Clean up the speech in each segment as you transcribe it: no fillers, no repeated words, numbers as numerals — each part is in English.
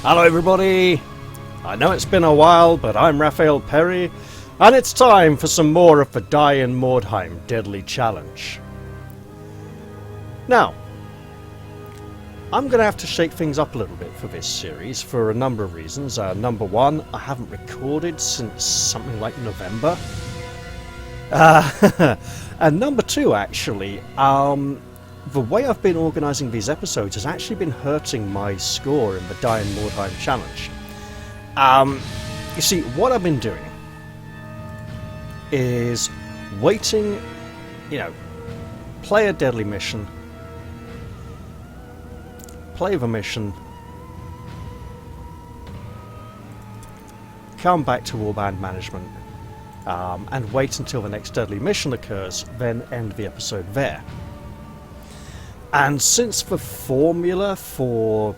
Hello everybody! I know it's been a while, but I'm Raphael Perry, and it's time for some more of the Die in Mordheim Deadly Challenge. Now, I'm going to have to shake things up a little bit for this series for a number of reasons. Number one, I haven't recorded since something like November. And number two, actually, the way I've been organising these episodes has actually been hurting my score in the Die in Mordheim challenge. You see, what I've been doing is waiting, play a deadly mission, play the mission, come back to warband management, and wait until the next deadly mission occurs, then end the episode there. And since the formula for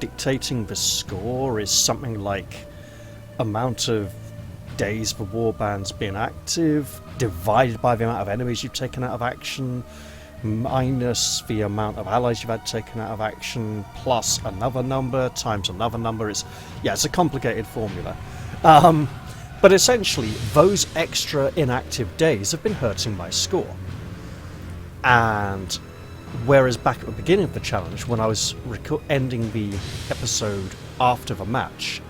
dictating the score is something like amount of days the warband's been active divided by the amount of enemies you've taken out of action minus the amount of allies you've had taken out of action plus another number times another number, it's a complicated formula. But essentially those extra inactive days have been hurting my score. And whereas back at the beginning of the challenge, when I was ending the episode after the match,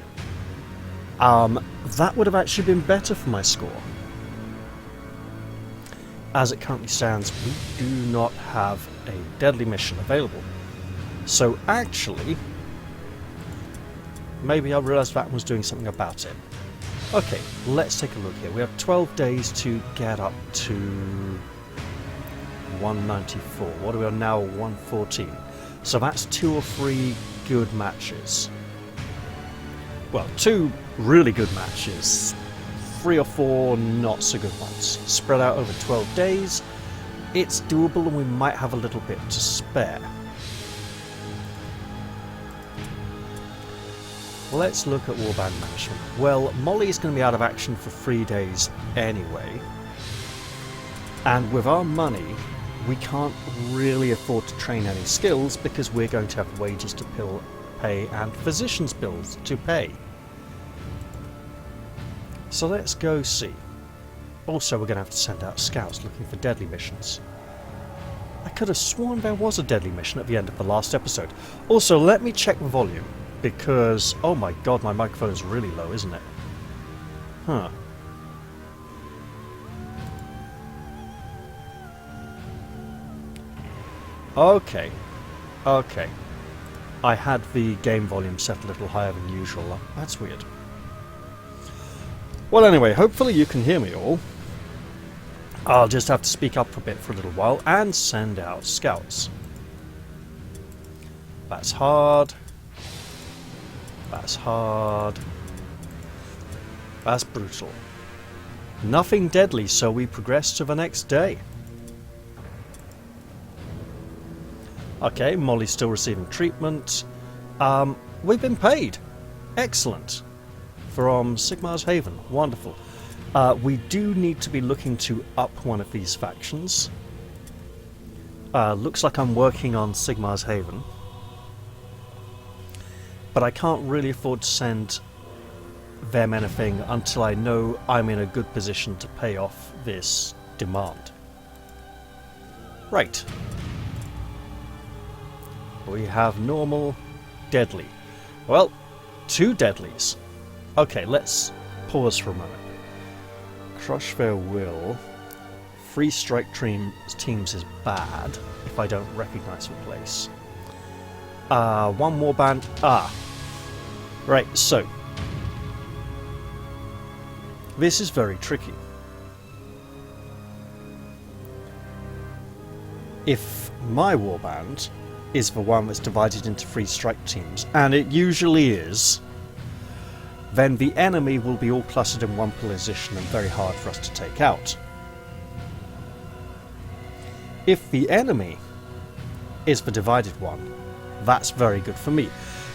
that would have actually been better for my score. As it currently stands, we do not have a deadly mission available. So actually, maybe I realised that was doing something about it. Okay, let's take a look here. We have 12 days to get up to 194. What are we on now? 114. So that's 2 or 3 good matches. Well, 2 really good matches, 3 or 4 not so good ones. Spread out over 12 days, it's doable and we might have a little bit to spare. Let's look at warband management. Well, Molly's going to be out of action for 3 days anyway. And with our money, we can't really afford to train any skills because we're going to have wages to pay and physicians' bills to pay. So let's go see. Also, we're going to have to send out scouts looking for deadly missions. I could have sworn there was a deadly mission at the end of the last episode. Also, let me check the volume because, oh my god, my microphone is really low, isn't it? Huh. Okay. I had the game volume set a little higher than usual. That's weird. Well, anyway, hopefully you can hear me all. I'll just have to speak up a bit for a little while and send out scouts. That's hard. That's hard. That's brutal. Nothing deadly, so we progress to the next day. Okay, Molly's still receiving treatment. We've been paid. Excellent. From Sigmar's Haven. Wonderful. We do need to be looking to up one of these factions. Looks like I'm working on Sigmar's Haven. But I can't really afford to send them anything until I know I'm in a good position to pay off this demand. Right. We have normal, deadly. Well, 2 deadlies. Okay, let's pause for a moment. Crush their will. Free strike teams is bad if I don't recognise the place. 1 warband. Right, so this is very tricky. If my warband is the one that's divided into 3 strike teams, and it usually is, then the enemy will be all clustered in one position and very hard for us to take out. If the enemy is the divided one, that's very good for me.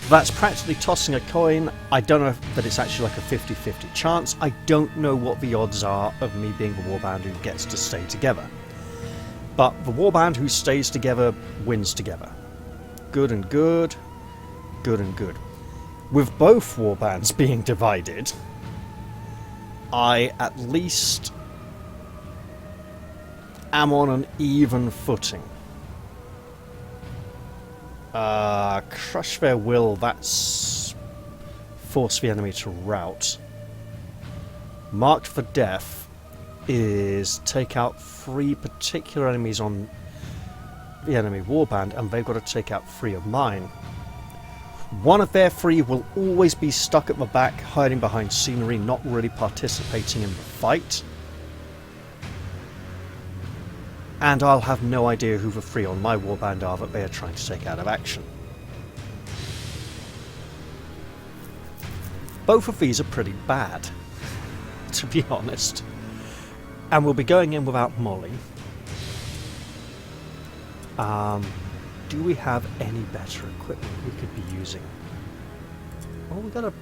That's practically tossing a coin. I don't know that it's actually like a 50-50 chance. I don't know what the odds are of me being the warband who gets to stay together. But the warband who stays together wins together. Good and good. Good and good. with both warbands being divided, I at least am on an even footing. Crush their will, that's force the enemy to rout. Marked for death is take out 3 particular enemies on the enemy warband, and they've got to take out 3 of mine. One of their 3 will always be stuck at the back, hiding behind scenery, not really participating in the fight. And I'll have no idea who the 3 on my warband are that they are trying to take out of action. Both of these are pretty bad, to be honest. And we'll be going in without Molly. Do we have any better equipment we could be using? Oh, we got a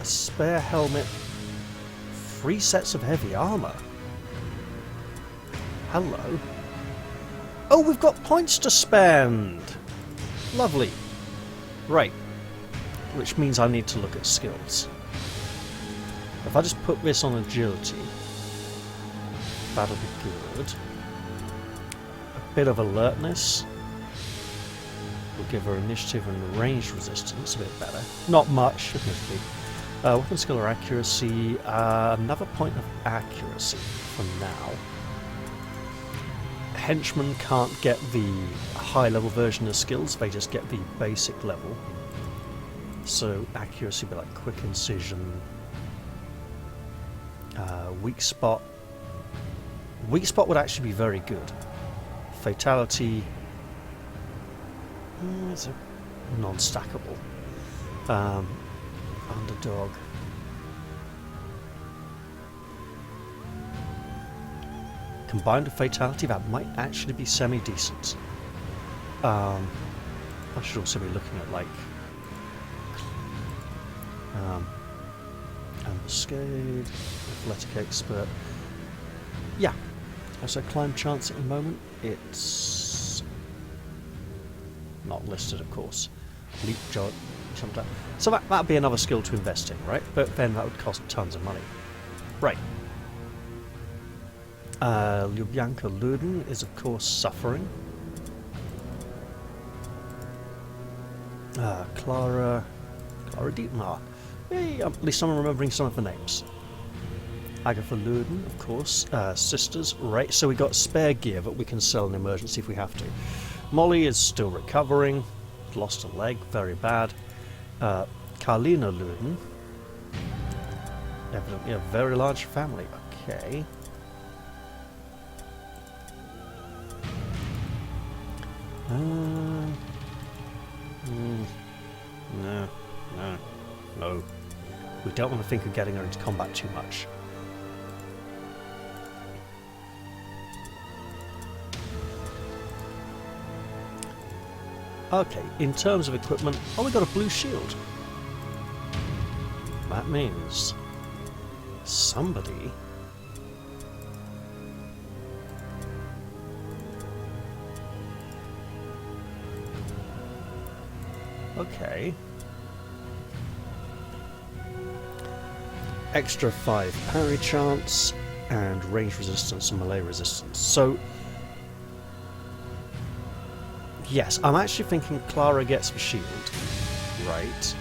spare helmet, 3 sets of heavy armor. Hello. Oh, we've got points to spend. Lovely. Right. Which means I need to look at skills. If I just put this on agility, that'll be good. A bit of alertness will give her initiative and range resistance a bit better. Not much, admittedly. Weapon skill or accuracy, another point of accuracy for now. Henchmen can't get the high level version of skills, they just get the basic level. So accuracy would be like quick incision, weak spot. Weak spot would actually be very good. Fatality, it's a non-stackable. Underdog. Combined with fatality, that might actually be semi-decent. I should also be looking at like ambuscade, athletic expert. Yeah. So climb chance at the moment, it's not listed, of course. Leap jog, something like that. So that'd be another skill to invest in, right? But then that would cost tons of money. Right. Lubyanka Luden is of course suffering. Clara Dietmar. Hey, at least I'm remembering some of the names. Agatha Luden, of course. Sisters, right. So we got spare gear that we can sell in emergency if we have to. Molly is still recovering. Lost a leg, very bad. Karlina Luden. Evidently a very large family. Okay. No. We don't want to think of getting her into combat too much. Okay, in terms of equipment, oh, we got a blue shield. That means somebody okay. Extra 5 parry chance and range resistance and melee resistance. So yes, I'm actually thinking Clara gets the shield, right?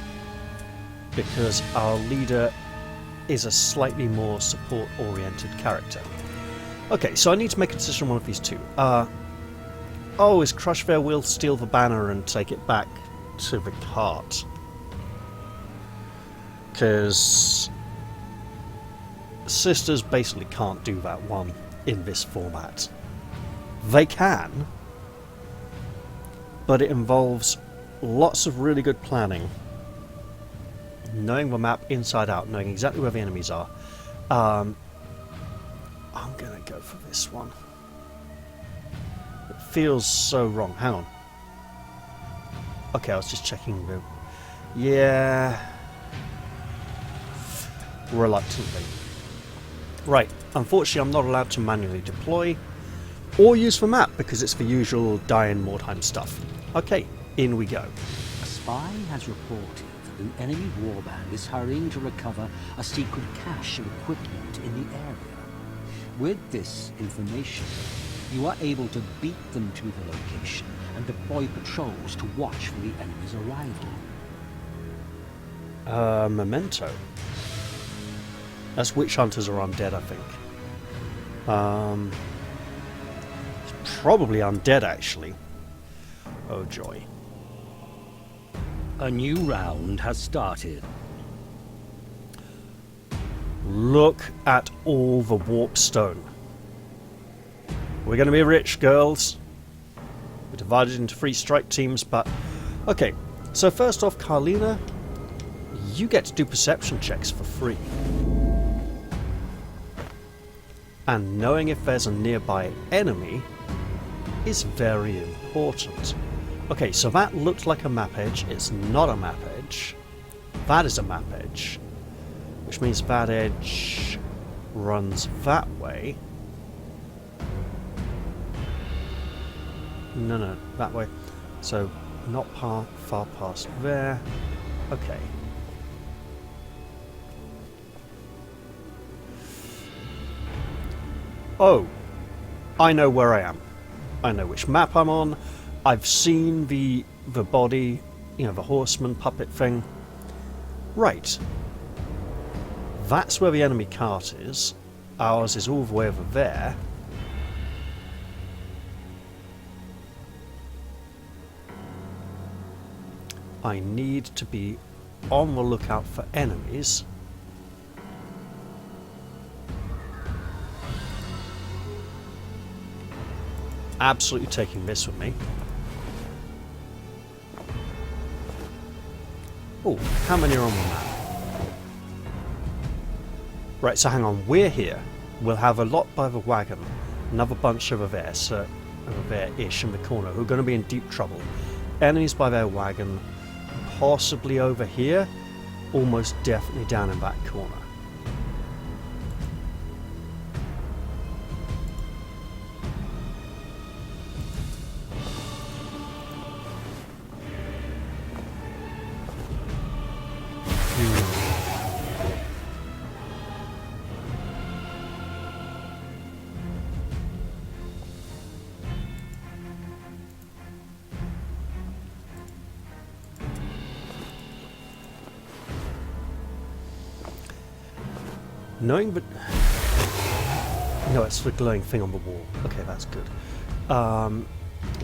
Because our leader is a slightly more support-oriented character. Okay, so I need to make a decision on one of these two. Oh, is Crushfair will steal the banner and take it back to the cart? Because Sisters basically can't do that one in this format. They can, but it involves lots of really good planning, knowing the map inside out, knowing exactly where the enemies are. I'm gonna go for this one. It feels so wrong. Hang on. Okay, I was just checking the... Yeah... Reluctantly. Right, unfortunately I'm not allowed to manually deploy or use the map because it's the usual die in Mordheim stuff. Okay, in we go. A spy has reported that an enemy warband is hurrying to recover a secret cache of equipment in the area. With this information, you are able to beat them to the location and deploy patrols to watch for the enemy's arrival. Memento. That's witch hunters are undead, I think. It's probably undead, actually. Oh joy. A new round has started. Look at all the warp stone. We're going to be rich, girls. We're divided into 3 strike teams, but... Okay, so first off, Carlina, you get to do perception checks for free. And knowing if there's a nearby enemy is very important. Okay, so that looked like a map edge. It's not a map edge. That is a map edge. Which means that edge runs that way. No, that way. So, not far past there. Okay. Oh, I know where I am. I know which map I'm on. I've seen the body, you know, the horseman puppet thing. Right. That's where the enemy cart is. Ours is all the way over there. I need to be on the lookout for enemies. Absolutely taking this with me. Oh, how many are on the map? Right, so hang on, we're here. We'll have a lot by the wagon. Another bunch over there, so over there-ish in the corner, who are going to be in deep trouble. Enemies by their wagon, possibly over here, almost definitely down in that corner. Knowing, but no, it's the glowing thing on the wall. Okay, that's good.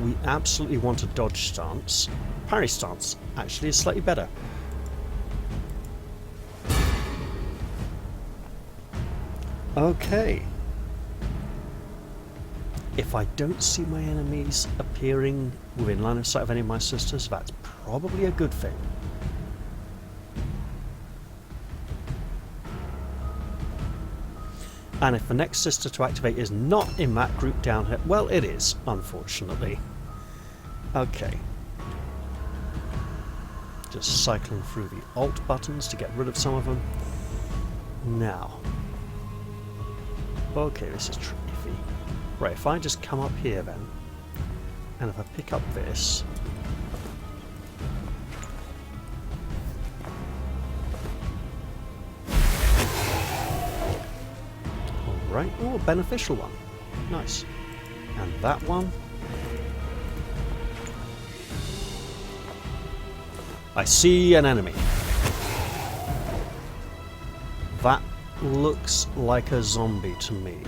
We absolutely want a dodge stance. Parry stance actually is slightly better. Okay. If I don't see my enemies appearing within line of sight of any of my sisters, that's probably a good thing. And if the next sister to activate is not in that group down here, well, it is, unfortunately. Okay. Just cycling through the Alt buttons to get rid of some of them. Now. Okay, this is iffy. Right, if I just come up here then, and if I pick up this... Right, oh, a beneficial one. Nice. And that one. I see an enemy. That looks like a zombie to me.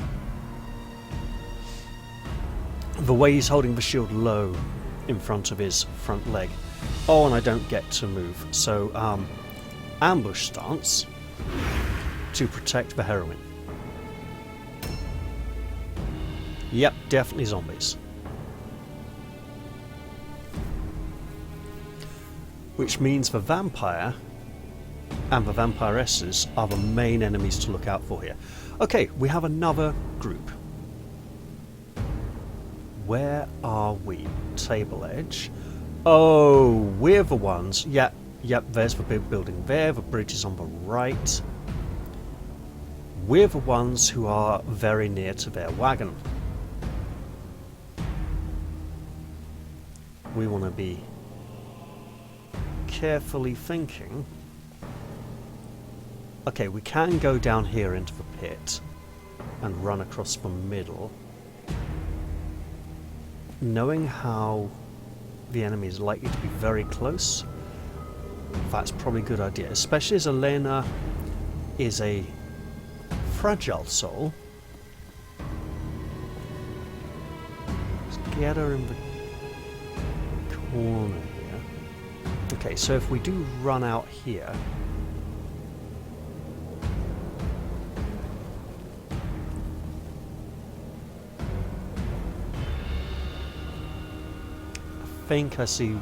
The way he's holding the shield low in front of his front leg. Oh, and I don't get to move. So, ambush stance to protect the heroine. Yep, definitely zombies. Which means the vampire and the vampiresses are the main enemies to look out for here. Okay, we have another group. Where are we? Table edge. Oh, we're the ones. Yep, there's the big building there. The bridge is on the right. We're the ones who are very near to their wagon. We want to be carefully thinking... Okay, we can go down here into the pit and run across the middle. Knowing how the enemy is likely to be very close, that's probably a good idea. Especially as Elena is a fragile soul. Let's get her in the corner here. Okay, so if we do run out here... I think I see...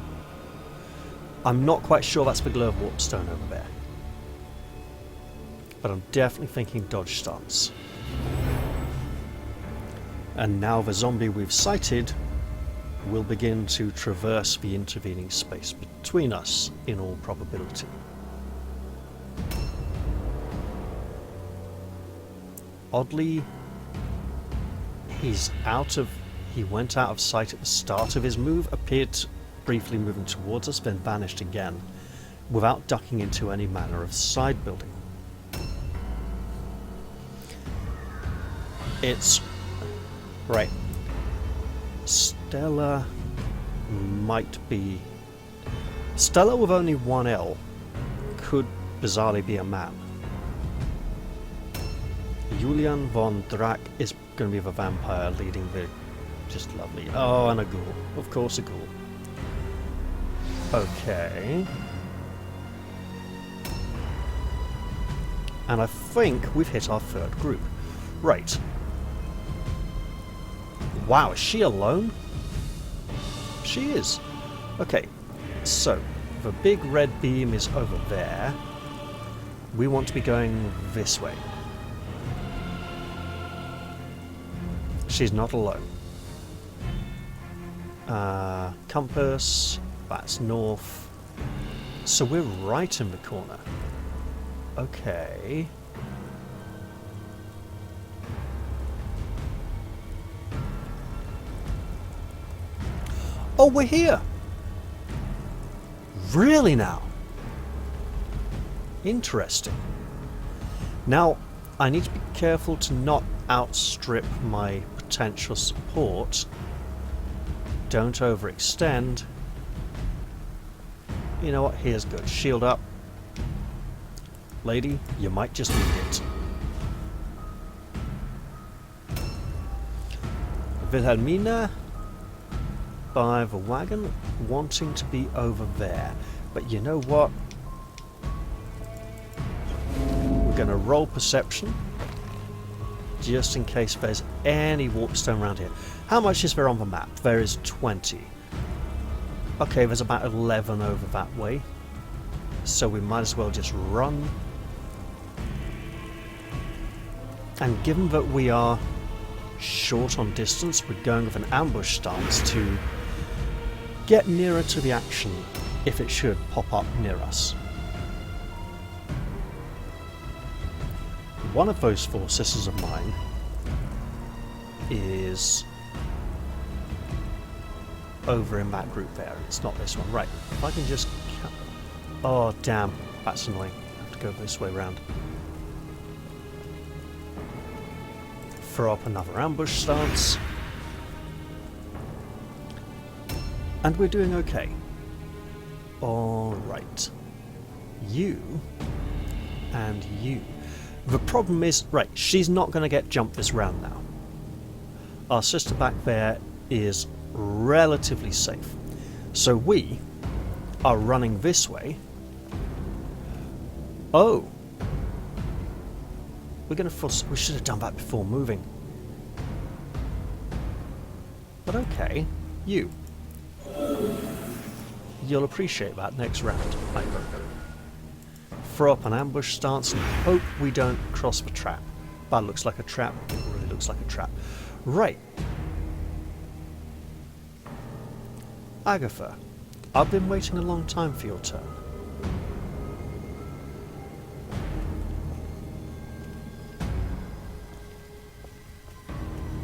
I'm not quite sure that's the glove warpstone over there. But I'm definitely thinking dodge stance. And now the zombie we've sighted will begin to traverse the intervening space between us, in all probability. Oddly, he went out of sight at the start of his move, appeared briefly moving towards us, then vanished again, without ducking into any manner of side building. It's... right. Stella might be... Stella with only one L could bizarrely be a man. Julian von Drac is going to be the vampire leading the... Just lovely. Oh, and a ghoul. Of course a ghoul. Okay. And I think we've hit our third group. Right. Wow, is she alone? She is. Okay, so the big red beam is over there. We want to be going this way. She's not alone. Compass, that's north. So we're right in the corner. Okay. Oh, we're here! Really now? Interesting. Now, I need to be careful to not outstrip my potential support. Don't overextend. You know what? Here's good. Shield up. Lady, you might just need it. Wilhelmina by the wagon, wanting to be over there. But you know what? We're going to roll perception, just in case there's any warpstone around here. How much is there on the map? There is 20. Okay, there's about 11 over that way. So we might as well just run. And given that we are short on distance, we're going with an ambush stance to get nearer to the action if it should pop up near us. One of those four sisters of mine is over in that group there. It's not this one. Right, if I can just... Oh, damn. That's annoying. I have to go this way round. Throw up another ambush stance. And we're doing okay. Alright. You and you. The problem is, right, she's not going to get jumped this round now. Our sister back there is relatively safe. So we are running this way. Oh! We're going to force... We should have done that before moving. But okay, you. You'll appreciate that next round, I hope. Throw up an ambush stance and hope we don't cross the trap. That looks like a trap. It really looks like a trap. Right. Agatha, I've been waiting a long time for your turn.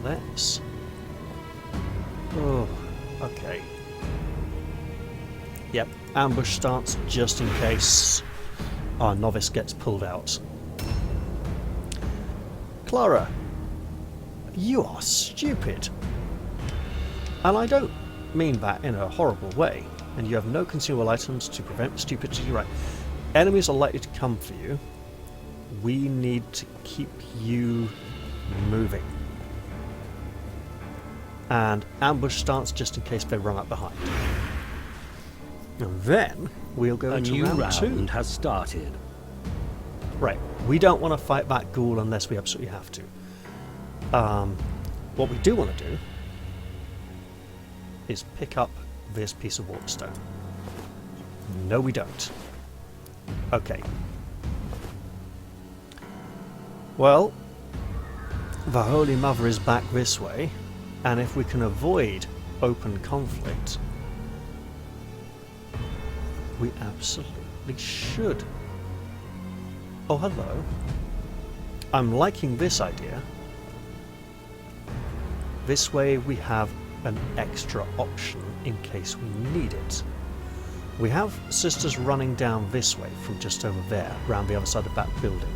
Let's... Oh, okay. Yep, ambush stance just in case our novice gets pulled out. Clara, you are stupid. And I don't mean that in a horrible way. And you have no consumable items to prevent stupidity, right? Enemies are likely to come for you. We need to keep you moving. And ambush stance just in case they run up behind. And then we'll go into new round 2. has started. Right, we don't want to fight that ghoul unless we absolutely have to. What we do want to do is pick up this piece of warpstone. No, we don't. Okay. Well, the Holy Mother is back this way, and if we can avoid open conflict, we absolutely should. Oh, hello. I'm liking this idea. This way we have an extra option in case we need it. We have sisters running down this way from just over there, around the other side of that building.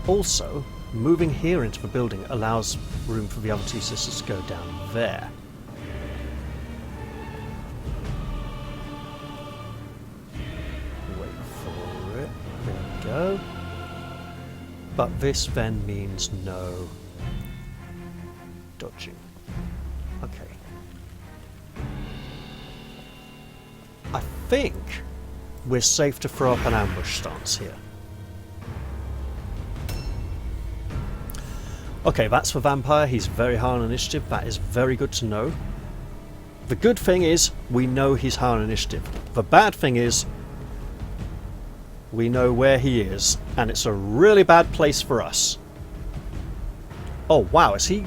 Also, moving here into the building allows room for the other 2 sisters to go down there. Wait for it. There we go. But this then means no dodging. Okay. I think we're safe to throw up an ambush stance here. Okay, that's for Vampire. He's very high on initiative. That is very good to know. The good thing is, we know he's high on initiative. The bad thing is, we know where he is, and it's a really bad place for us. Oh, wow, is he...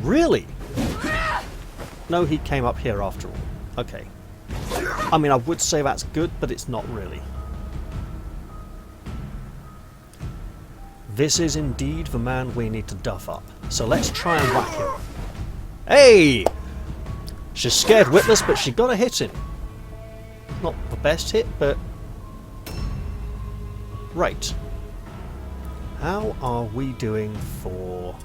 Really? No, he came up here after all. Okay. I mean, I would say that's good, but it's not really. This is indeed the man we need to duff up. So let's try and whack him. Hey! She's scared witless, but she got to hit him. Not the best hit, but... Right. How are we doing for...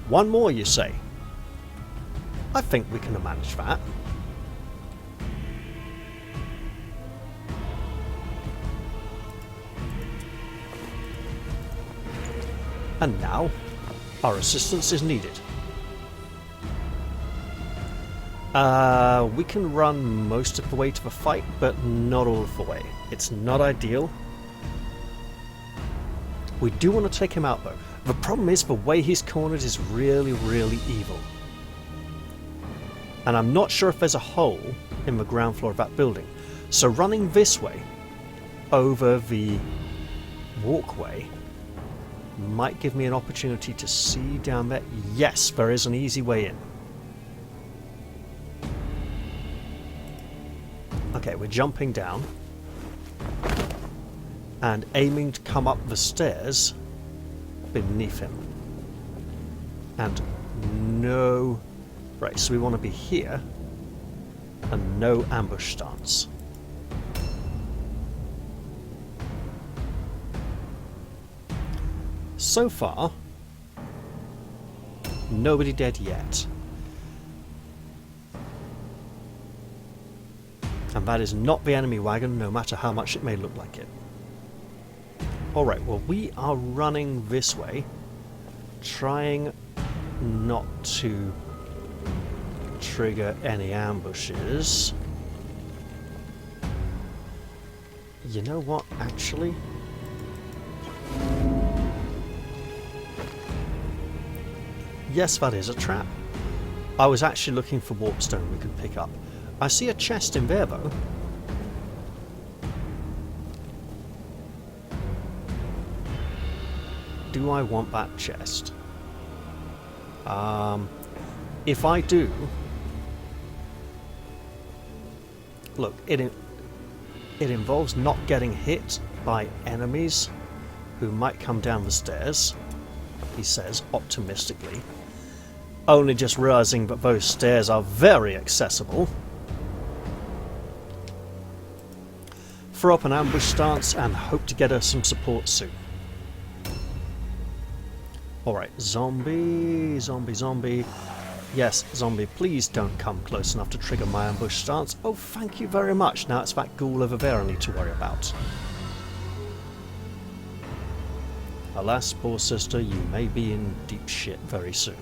One more, you say? I think we can manage that. And now, our assistance is needed. We can run most of the way to the fight, but not all of the way. It's not ideal. We do want to take him out though. The problem is the way he's cornered is really, really evil. And I'm not sure if there's a hole in the ground floor of that building. So running this way, over the walkway, might give me an opportunity to see down there. Yes, there is an easy way in. Okay, we're jumping down and aiming to come up the stairs beneath him. And no... Right, so we want to be here and no ambush stance. So far, nobody dead yet. And that is not the enemy wagon, no matter how much it may look like it. Alright, well we are running this way, trying not to trigger any ambushes. You know what, actually? Yes, that is a trap. I was actually looking for warpstone we could pick up. I see a chest in there, though. Do I want that chest? If I do... Look, it involves not getting hit by enemies who might come down the stairs, he says, optimistically. Only just realising that those stairs are very accessible. Throw up an ambush stance and hope to get her some support soon. Alright, zombie, zombie, zombie. Yes, zombie, please don't come close enough to trigger my ambush stance. Oh, thank you very much. Now it's that ghoul over there I need to worry about. Alas, poor sister, you may be in deep shit very soon.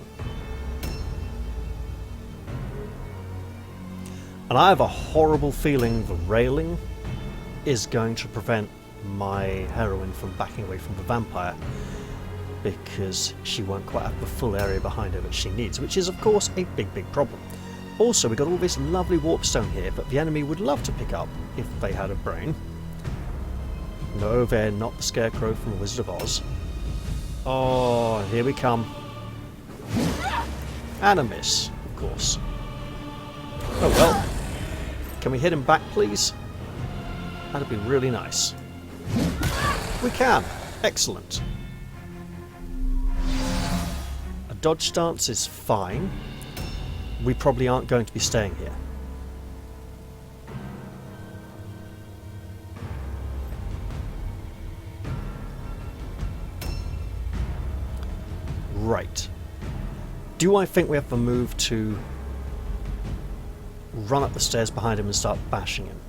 And I have a horrible feeling the railing is going to prevent my heroine from backing away from the vampire, because she won't quite have the full area behind her that she needs, which is of course a big problem. Also, we got all this lovely warpstone here that the enemy would love to pick up if they had a brain. No, they're not the Scarecrow from The Wizard of Oz. Oh, here we come. And a miss, of course. Oh well. Can we hit him back, please? That'd be really nice. We can. Excellent. A dodge stance is fine. We probably aren't going to be staying here. Right. Do I think we have the move to run up the stairs behind him and start bashing him?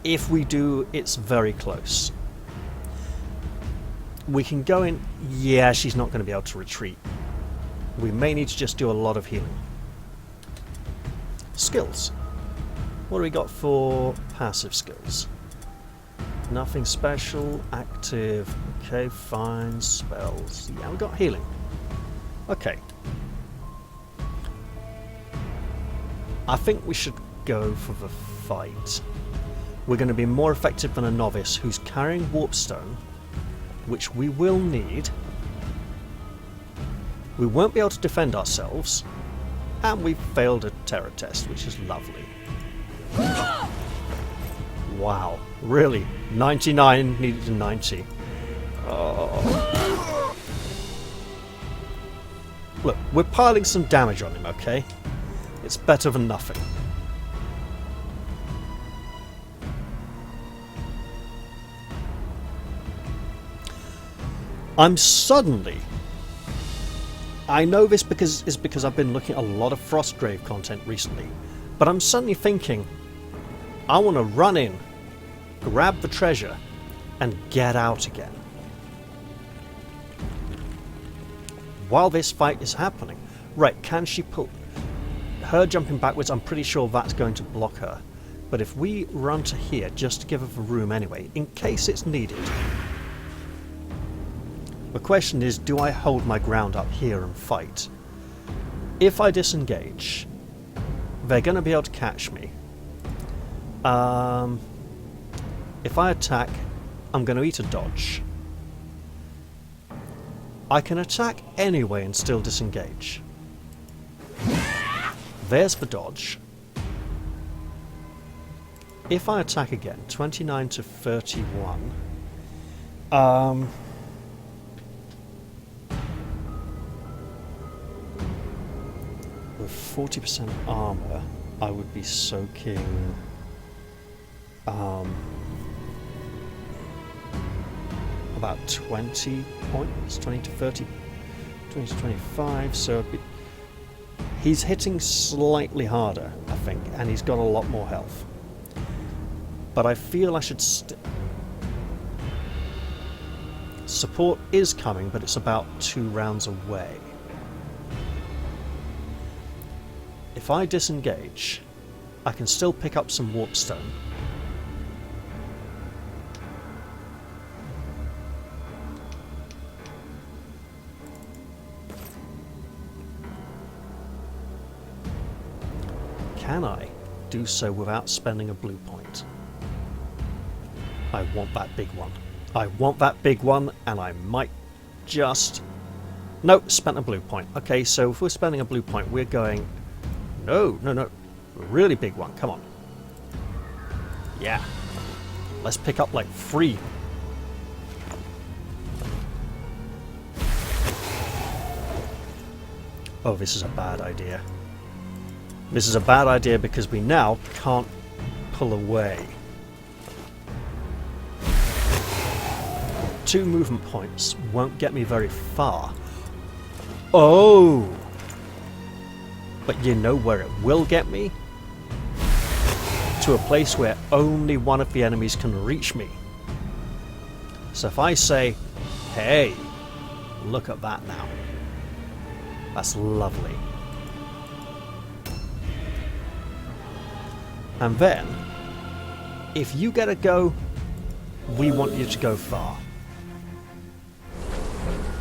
If we do, it's very close. We can go in... Yeah, she's not going to be able to retreat. We may need to just do a lot of healing. Skills. What do we got for passive skills? Nothing special. Active. Okay, fine. Spells. Yeah, we got healing. Okay. I think we should go for the fight. We're going to be more effective than a novice who's carrying warpstone, which we will need. We won't be able to defend ourselves, and we've failed a terror test, which is lovely. Wow, really? 99 needed a 90. Oh. Look, we're piling some damage on him, okay? It's better than nothing. I'm suddenly... I know this because I've been looking at a lot of Frostgrave content recently, but I'm suddenly thinking, I want to run in, grab the treasure, and get out again. While this fight is happening. Right, can she pull... Her jumping backwards, I'm pretty sure that's going to block her. But if we run to here, just to give her the room anyway, in case it's needed... The question is, do I hold my ground up here and fight? If I disengage, they're going to be able to catch me. If I attack, I'm going to eat a dodge. I can attack anyway and still disengage. There's the dodge. If I attack again, 29 to 31. With 40% armor, I would be soaking about 20 points, 20 to 30, 20 to 25, so he's hitting slightly harder, I think, and he's got a lot more health. But I feel I should support is coming, but it's about 2 rounds away. If I disengage, I can still pick up some warpstone. Can I do so without spending a blue point? I want that big one. I want that big one, and I might just... Nope, spent a blue point. Okay, so if we're spending a blue point, we're going... No, no, no. A really big one. Come on. Yeah. Let's pick up like 3. Oh, this is a bad idea. This is a bad idea because we now can't pull away. 2 movement points won't get me very far. Oh! But you know where it will get me? To a place where only one of the enemies can reach me. So if I say, hey, look at that now. That's lovely. And then, if you get a go, we want you to go far.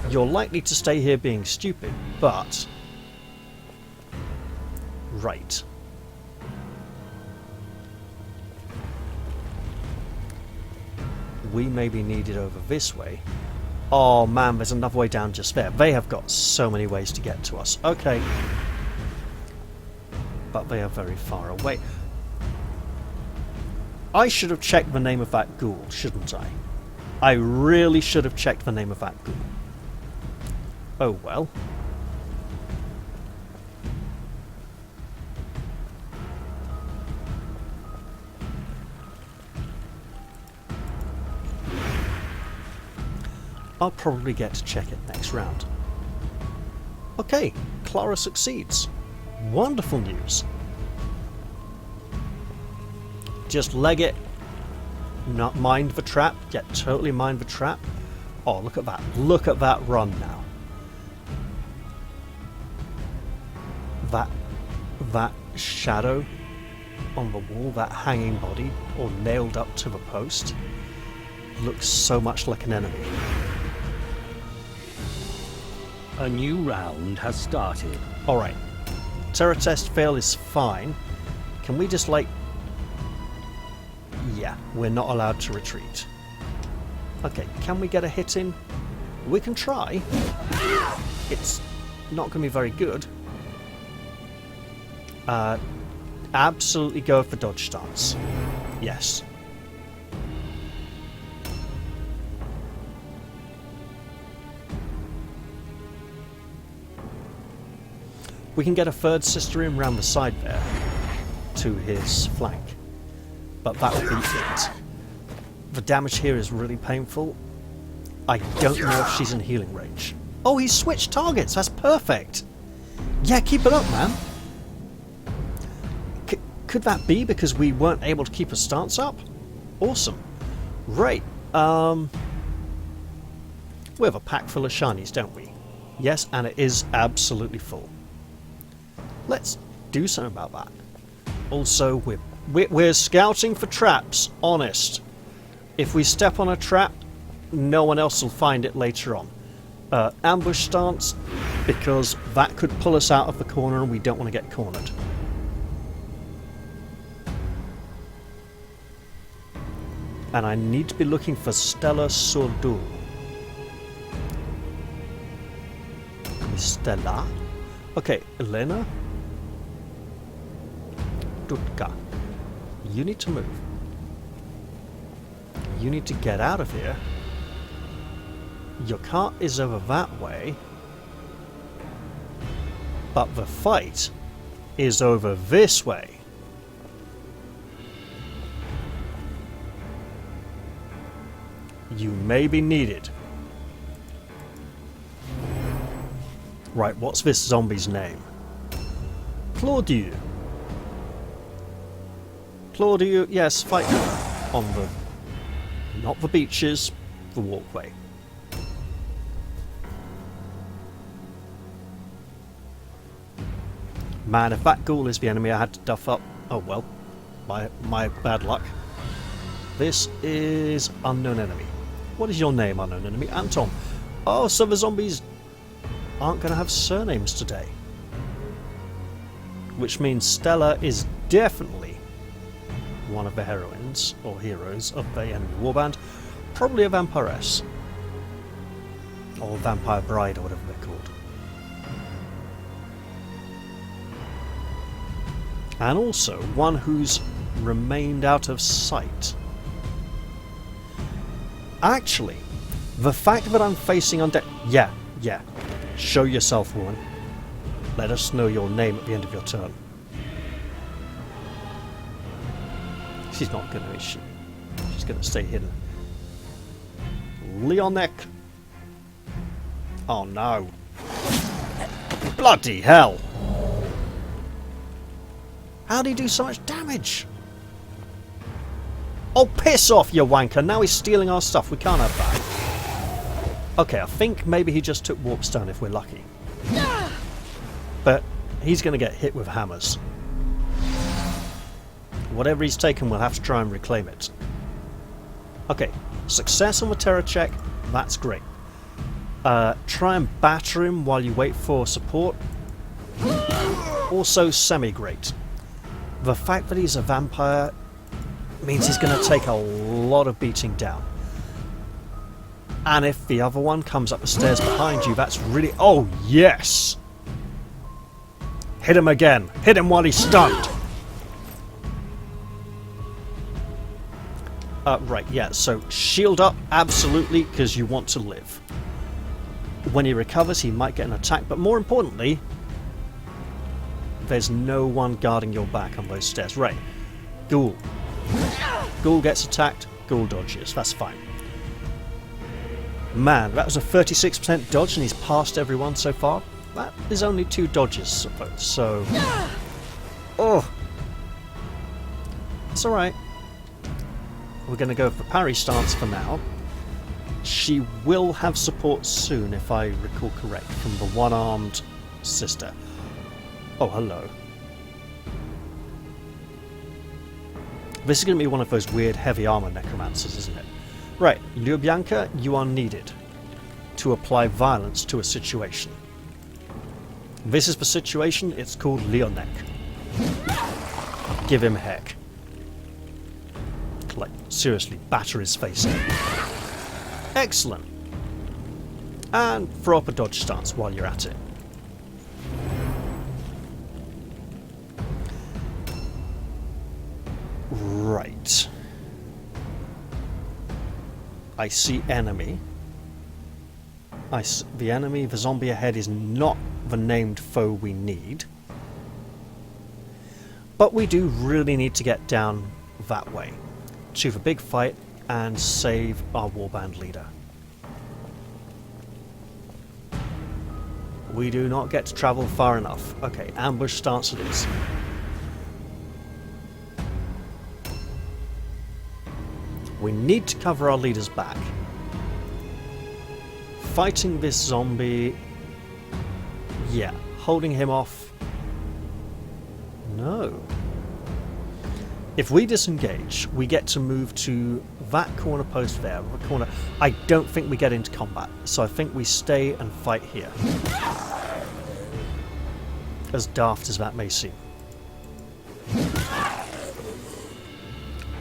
You're likely to stay here being stupid, but... Right. We may be needed over this way. Oh man, there's another way down just there. They have got so many ways to get to us. Okay. But they are very far away. I should have checked the name of that ghoul, shouldn't I? I really should have checked the name of that ghoul. Oh well. I'll probably get to check it next round. Okay, Clara succeeds. Wonderful news. Just leg it. Not mind the trap. Yeah, totally mind the trap. Oh, look at that. Look at that run now. That shadow on the wall, that hanging body, or nailed up to the post, looks so much like an enemy. A new round has started. Alright. Terror test fail is fine. Can we just like... Yeah, we're not allowed to retreat. Okay, can we get a hit in? We can try. It's not going to be very good. Absolutely go for dodge stance. Yes. We can get a third sister in round the side there to his flank. But that would be it. The damage here is really painful. I don't know if she's in healing range. Oh, he switched targets. That's perfect. Yeah, keep it up, man. Could that be because we weren't able to keep a stance up? Awesome. Right. We have a pack full of shinies, don't we? Yes, and it is absolutely full. Let's do something about that. Also, we're scouting for traps, honest. If we step on a trap, no one else will find it later on. Ambush stance, because that could pull us out of the corner and we don't want to get cornered. And I need to be looking for Stella Sordul. Stella? Okay, Elena? Dutka. You need to move. You need to get out of here. Your cart is over that way. But the fight is over this way. You may be needed. Right, what's this zombie's name? Claudiu. Claudiu, yes, fight on the... not the beaches, the walkway. Man, if that ghoul is the enemy, I had to duff up. Oh well, my bad luck. This is unknown enemy. What is your name, unknown enemy? Anton. Oh, so the zombies aren't going to have surnames today. Which means Stella is definitely one of the heroines, or heroes, of the enemy warband. Probably a vampiress. Or vampire bride, or whatever they're called. And also one who's remained out of sight. Actually, the fact that I'm facing undead... Yeah. Show yourself, woman. Let us know your name at the end of your turn. She's not gonna, is she? She's gonna stay hidden. Leonek! Oh no. Bloody hell! How did he do so much damage? Oh, piss off, you wanker! Now he's stealing our stuff. We can't have that. Okay, I think maybe he just took Warpstone if we're lucky. But he's going to get hit with hammers. Whatever he's taken, we'll have to try and reclaim it. Okay, success on the terror check. That's great. Try and batter him while you wait for support. Also semi-great. The fact that he's a vampire means he's going to take a lot of beating down. And if the other one comes up the stairs behind you, that's really... Oh, yes! Hit him again. Hit him while he's stunned. Right, yeah, so shield up, absolutely, because you want to live. When he recovers, he might get an attack, but more importantly, there's no one guarding your back on those stairs. Right, Ghoul. Ghoul gets attacked, Ghoul dodges, that's fine. Man, that was a 36% dodge and he's passed everyone so far. That is only 2 dodges, I suppose, so... Oh! It's alright. We're going to go for parry stance for now. She will have support soon, if I recall correct, from the one-armed sister. Oh, hello. This is going to be one of those weird heavy armor necromancers, isn't it? Right, Ljubianka, you are needed to apply violence to a situation. This is the situation, it's called Leonek. Give him heck. Like, seriously, batter his face in. Excellent. And throw up a dodge stance while you're at it. Right. I see enemy. The enemy, the zombie ahead, is not the named foe we need. But we do really need to get down that way to the big fight and save our warband leader. We do not get to travel far enough. Okay, ambush stance it is. We need to cover our leader's back. Fighting this zombie... Yeah, holding him off... No. If we disengage, we get to move to that corner post there, the corner. I don't think we get into combat, so I think we stay and fight here. As daft as that may seem.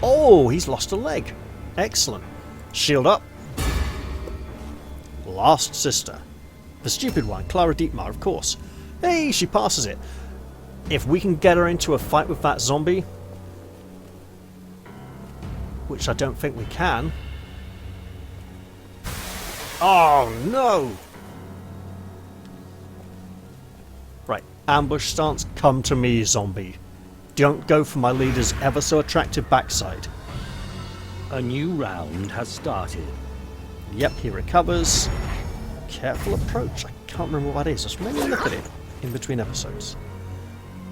Oh, he's lost a leg. Excellent. Shield up. Last sister. The stupid one, Clara Dietmar, of course. Hey, she passes it. If we can get her into a fight with that zombie, which I don't think we can. Oh no! Right, ambush stance, come to me, zombie. Don't go for my leader's ever so attractive backside. A new round has started. Yep, he recovers. Careful approach. I can't remember what that is. Just maybe look at it in between episodes.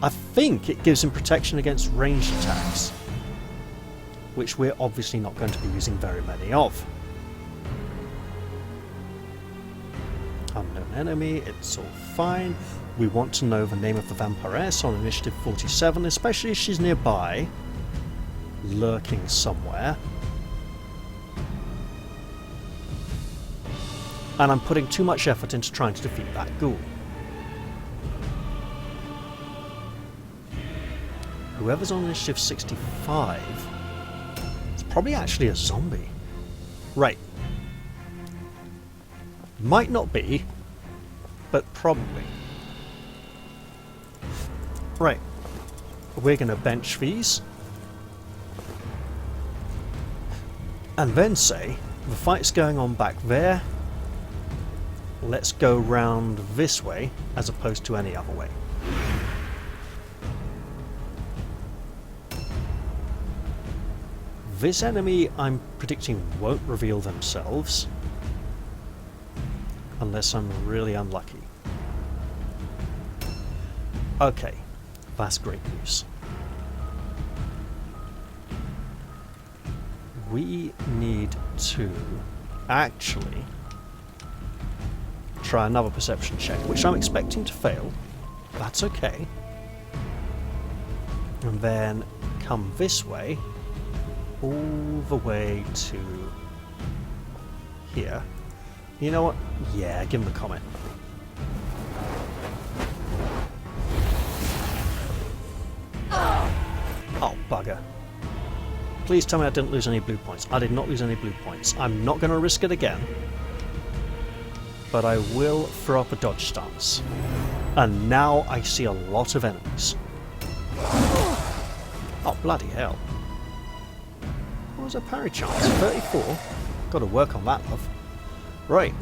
I think it gives him protection against ranged attacks, which we're obviously not going to be using very many of. Unknown enemy, it's all fine. We want to know the name of the vampiress on initiative 47, especially if she's nearby, lurking somewhere. And I'm putting too much effort into trying to defeat that ghoul. Whoever's on initiative 65... probably actually a zombie. Right. Might not be, but probably. Right. We're going to bench these. And then say, the fight's going on back there. let's go round this way as opposed to any other way. This enemy, I'm predicting, won't reveal themselves unless I'm really unlucky. Okay, that's great news. We need to actually try another perception check, which I'm expecting to fail. That's okay. And then come this way, all the way to here. You know what? Yeah, give him the comet. Oh, bugger. Please tell me I didn't lose any blue points. I did not lose any blue points. I'm not going to risk it again. But I will throw up a dodge stance. And now I see a lot of enemies. Oh, bloody hell. What was a parry chance? 34? Got to work on that, love. Right.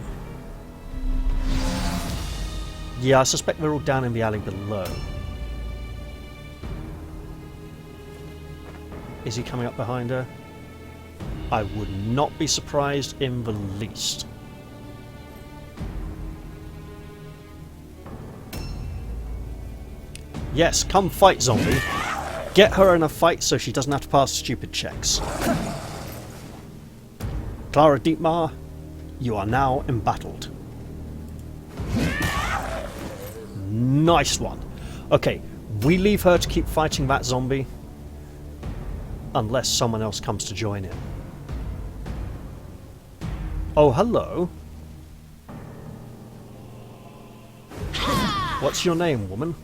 Yeah, I suspect they're all down in the alley below. Is he coming up behind her? I would not be surprised in the least. Yes, come fight, zombie. Get her in a fight so she doesn't have to pass stupid checks. Clara Dietmar, you are now embattled. Nice one. Okay, we leave her to keep fighting that zombie. Unless someone else comes to join in. Oh, hello. What's your name, woman?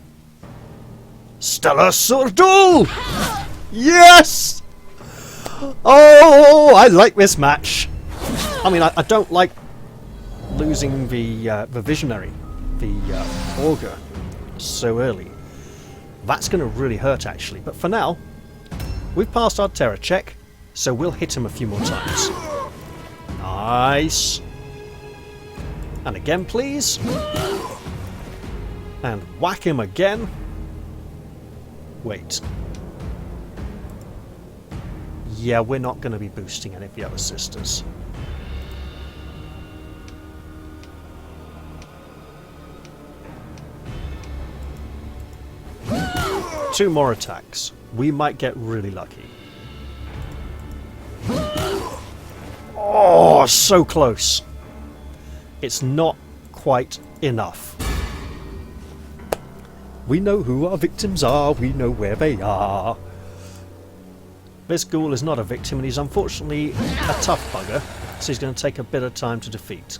Stella Surdul! Yes! Oh, I like this match. I mean, I don't like losing the visionary, the augur, so early. That's going to really hurt, actually. But for now, we've passed our terror check, so we'll hit him a few more times. Nice. And again, please. And whack him again. Wait. Yeah, we're not going to be boosting any of the other sisters. Two more attacks. We might get really lucky. Oh, so close. It's not quite enough. We know who our victims are. We know where they are. This ghoul is not a victim, and he's unfortunately a tough bugger, so he's going to take a bit of time to defeat.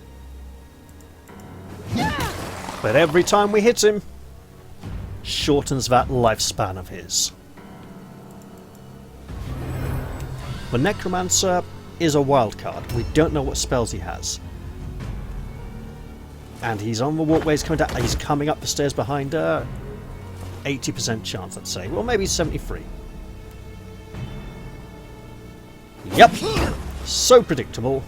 But every time we hit him, shortens that lifespan of his. The Necromancer is a wild card. We don't know what spells he has. And he's on the walkways coming down. He's coming up the stairs behind her. 80% chance, let's say. Well, maybe 73. Yep. So predictable.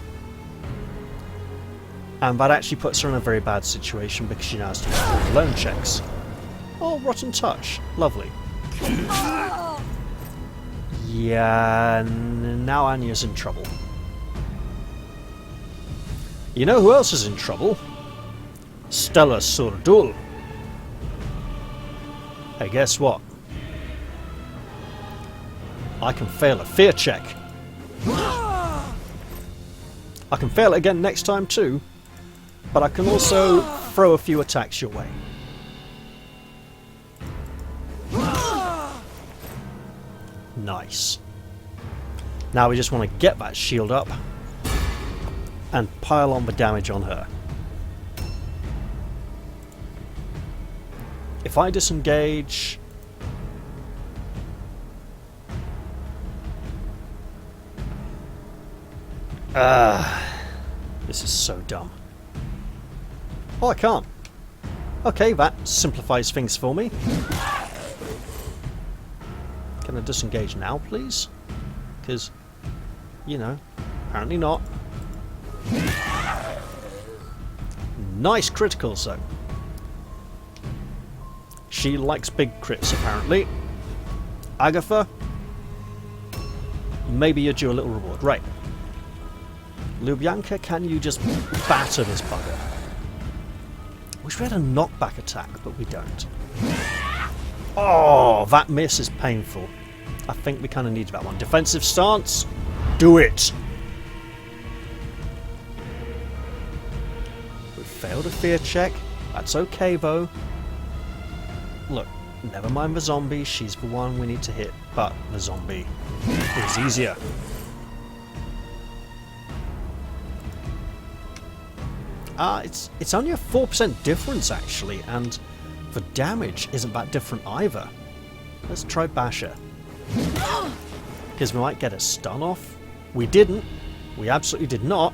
And that actually puts her in a very bad situation because she now has to make alone checks. Oh, rotten touch. Lovely. Yeah, now Anya's in trouble. You know who else is in trouble? Stella Surdul. Hey, guess what? I can fail a fear check. I can fail it again next time too, but I can also throw a few attacks your way. Nice. Now we just want to get that shield up and pile on the damage on her. If I disengage... this is so dumb. Oh, I can't. Okay, that simplifies things for me. Can I disengage now, please? Because, you know, apparently not. Nice critical zone. She likes big crits, apparently. Agatha, maybe you're due a little reward. Right. Lubyanka, can you just batter this bugger? Wish we had a knockback attack, but we don't. Oh, that miss is painful. I think we kind of need that one. Defensive stance. Do it! We failed a fear check. That's okay, though. Look, never mind the zombie. She's the one we need to hit. But the zombie is easier. It's only a 4% difference, actually, and the damage isn't that different either. Let's try Basher. Because we might get a stun off. We didn't. We absolutely did not.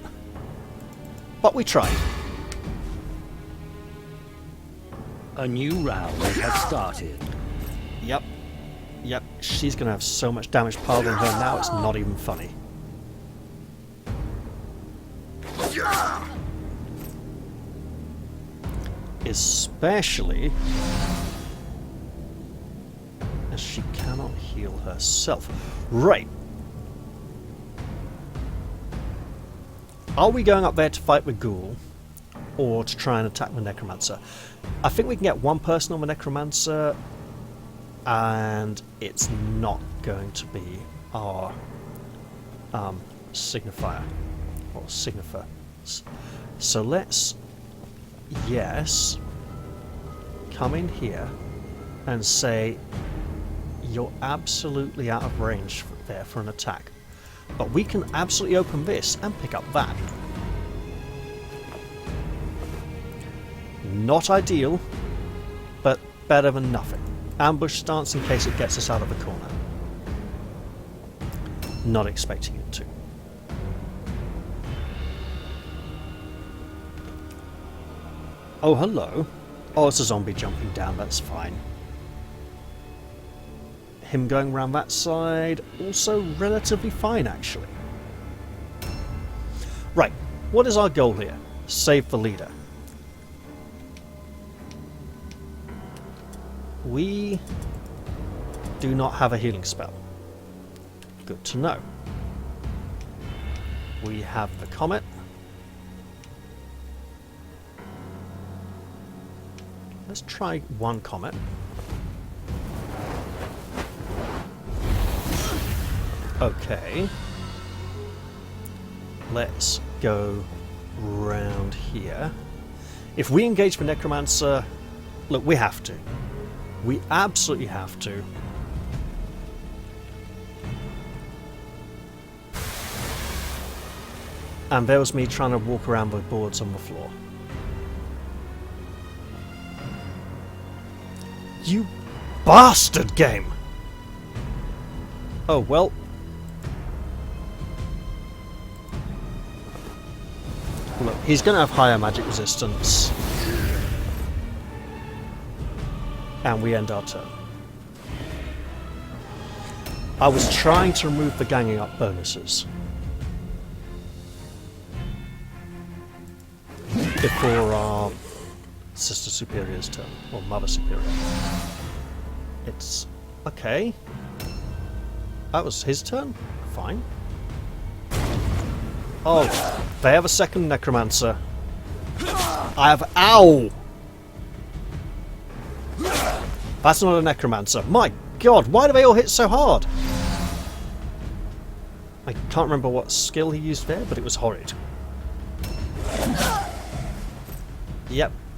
But we tried. A new round has started. Yep. Yep. She's going to have so much damage piled on her now, it's not even funny. Especially as she cannot heal herself. Right. Are we going up there to fight the ghoul, or to try and attack the necromancer? I think we can get one person on the necromancer, and it's not going to be our signifier or signifer. So let's, yes, come in here and say you're absolutely out of range there for an attack. But we can absolutely open this and pick up that. Not ideal, but better than nothing. Ambush stance in case it gets us out of the corner. Not expecting it to. Oh, hello. Oh, it's a zombie jumping down, that's fine. Him going around that side, also relatively fine, actually. Right, what is our goal here? Save the leader. We do not have a healing spell. Good to know. We have the comet. Let's try one comet. Okay. Let's go round here. If we engage the necromancer, look, we have to. We absolutely have to. And there was me trying to walk around the boards on the floor. You bastard game! Oh, well. Look, he's going to have higher magic resistance. And we end our turn. I was trying to remove the ganging up bonuses before our Sister Superior's turn, or Mother Superior. It's okay. That was his turn? Fine. Oh, they have a second necromancer. I have... Ow! That's not a necromancer. My god, why do they all hit so hard? I can't remember what skill he used there, but it was horrid.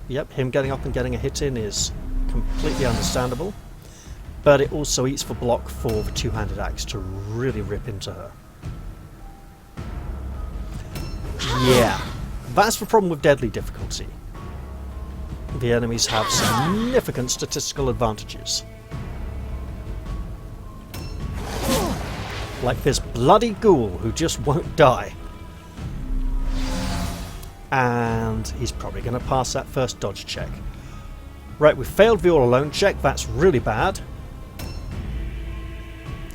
Yep, him getting up and getting a hit in is completely understandable. But it also eats the block for the two-handed axe to really rip into her. Yeah, that's the problem with deadly difficulty. The enemies have significant statistical advantages. Like this bloody ghoul who just won't die. And he's probably going to pass that first dodge check. Right, we failed the all-alone check, that's really bad.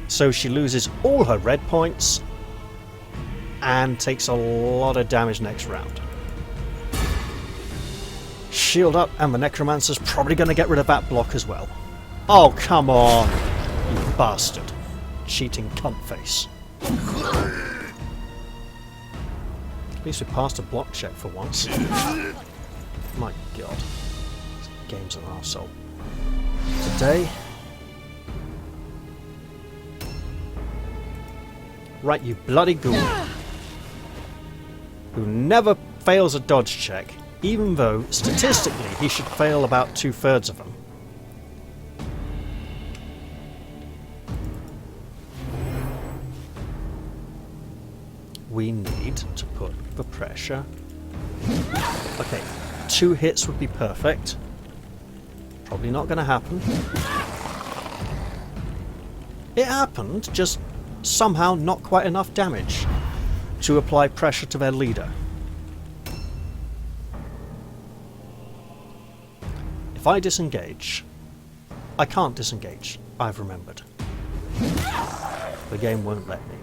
So she loses all her red points and takes a lot of damage next round. Shield up, and the Necromancer's probably going to get rid of that block as well. Oh, come on! You bastard. Cheating cunt face. At least we passed a block check for once. My god. This game's an arsehole. Today... Right, you bloody ghoul. Who never fails a dodge check, even though, statistically, he should fail about 2/3 of them. We need to put the pressure. Okay, 2 hits would be perfect. Probably not going to happen. It happened, just somehow not quite enough damage to apply pressure to their leader. If I disengage... I can't disengage, I've remembered. The game won't let me.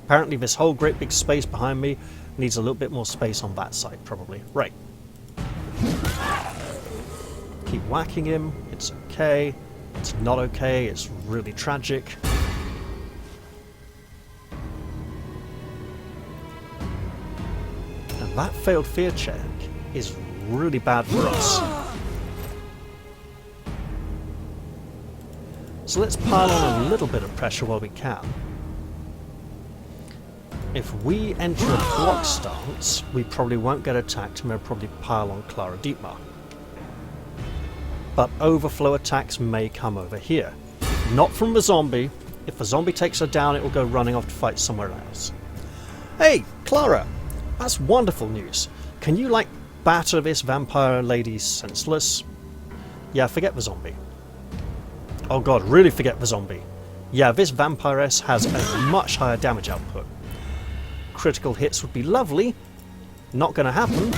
Apparently this whole great big space behind me needs a little bit more space on that side, probably. Right. Keep whacking him, it's okay. It's not okay, it's really tragic. And that failed fear check is really bad for us. So let's pile on a little bit of pressure while we can. If we enter a block stance, we probably won't get attacked and we'll probably pile on Clara Dietmar. But overflow attacks may come over here. Not from the zombie. If the zombie takes her down, it will go running off to fight somewhere else. Hey, Clara! That's wonderful news. Can you, like, batter this vampire lady senseless? Yeah, forget the zombie. Oh god, really forget the zombie. Yeah, this vampiress has a much higher damage output. Critical hits would be lovely. Not going to happen.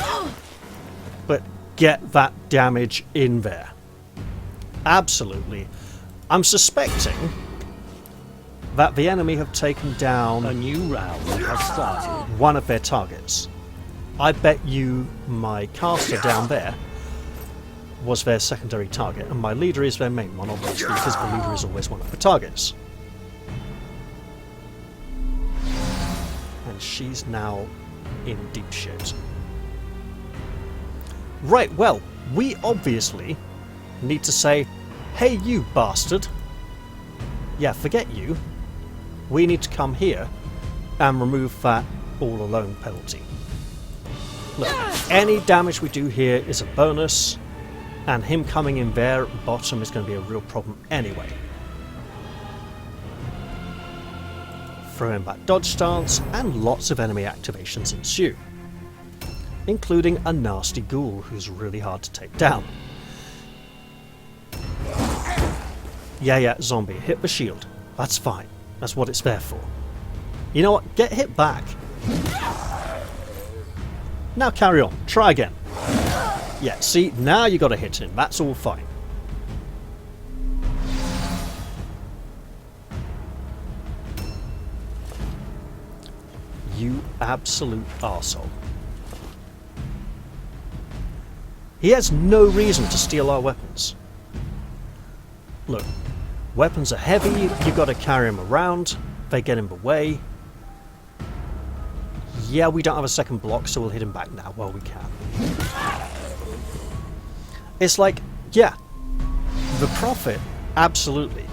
But get that damage in there. Absolutely. I'm suspecting that the enemy have taken down A new round has started. one of their targets. I bet you my caster down there was their secondary target, and my leader is their main one, obviously, because the leader is always one of the targets. And she's now in deep shit. Right, well, we obviously need to say, hey you bastard. Yeah, forget you. We need to come here and remove that all alone penalty. Look, any damage we do here is a bonus, and him coming in there at the bottom is going to be a real problem anyway. Throw in that dodge stance, and lots of enemy activations ensue, including a nasty ghoul who's really hard to take down. Yeah, zombie, hit the shield. That's fine. That's what it's there for. You know what? Get hit back. Now carry on. Try again. Yeah, see, now you got to hit him. That's all fine. You absolute arsehole. He has no reason to steal our weapons. Look, weapons are heavy, you've got to carry them around, they get in the way. Yeah, we don't have a second block, so we'll hit him back now while we can. It's like, yeah, the profit, absolutely.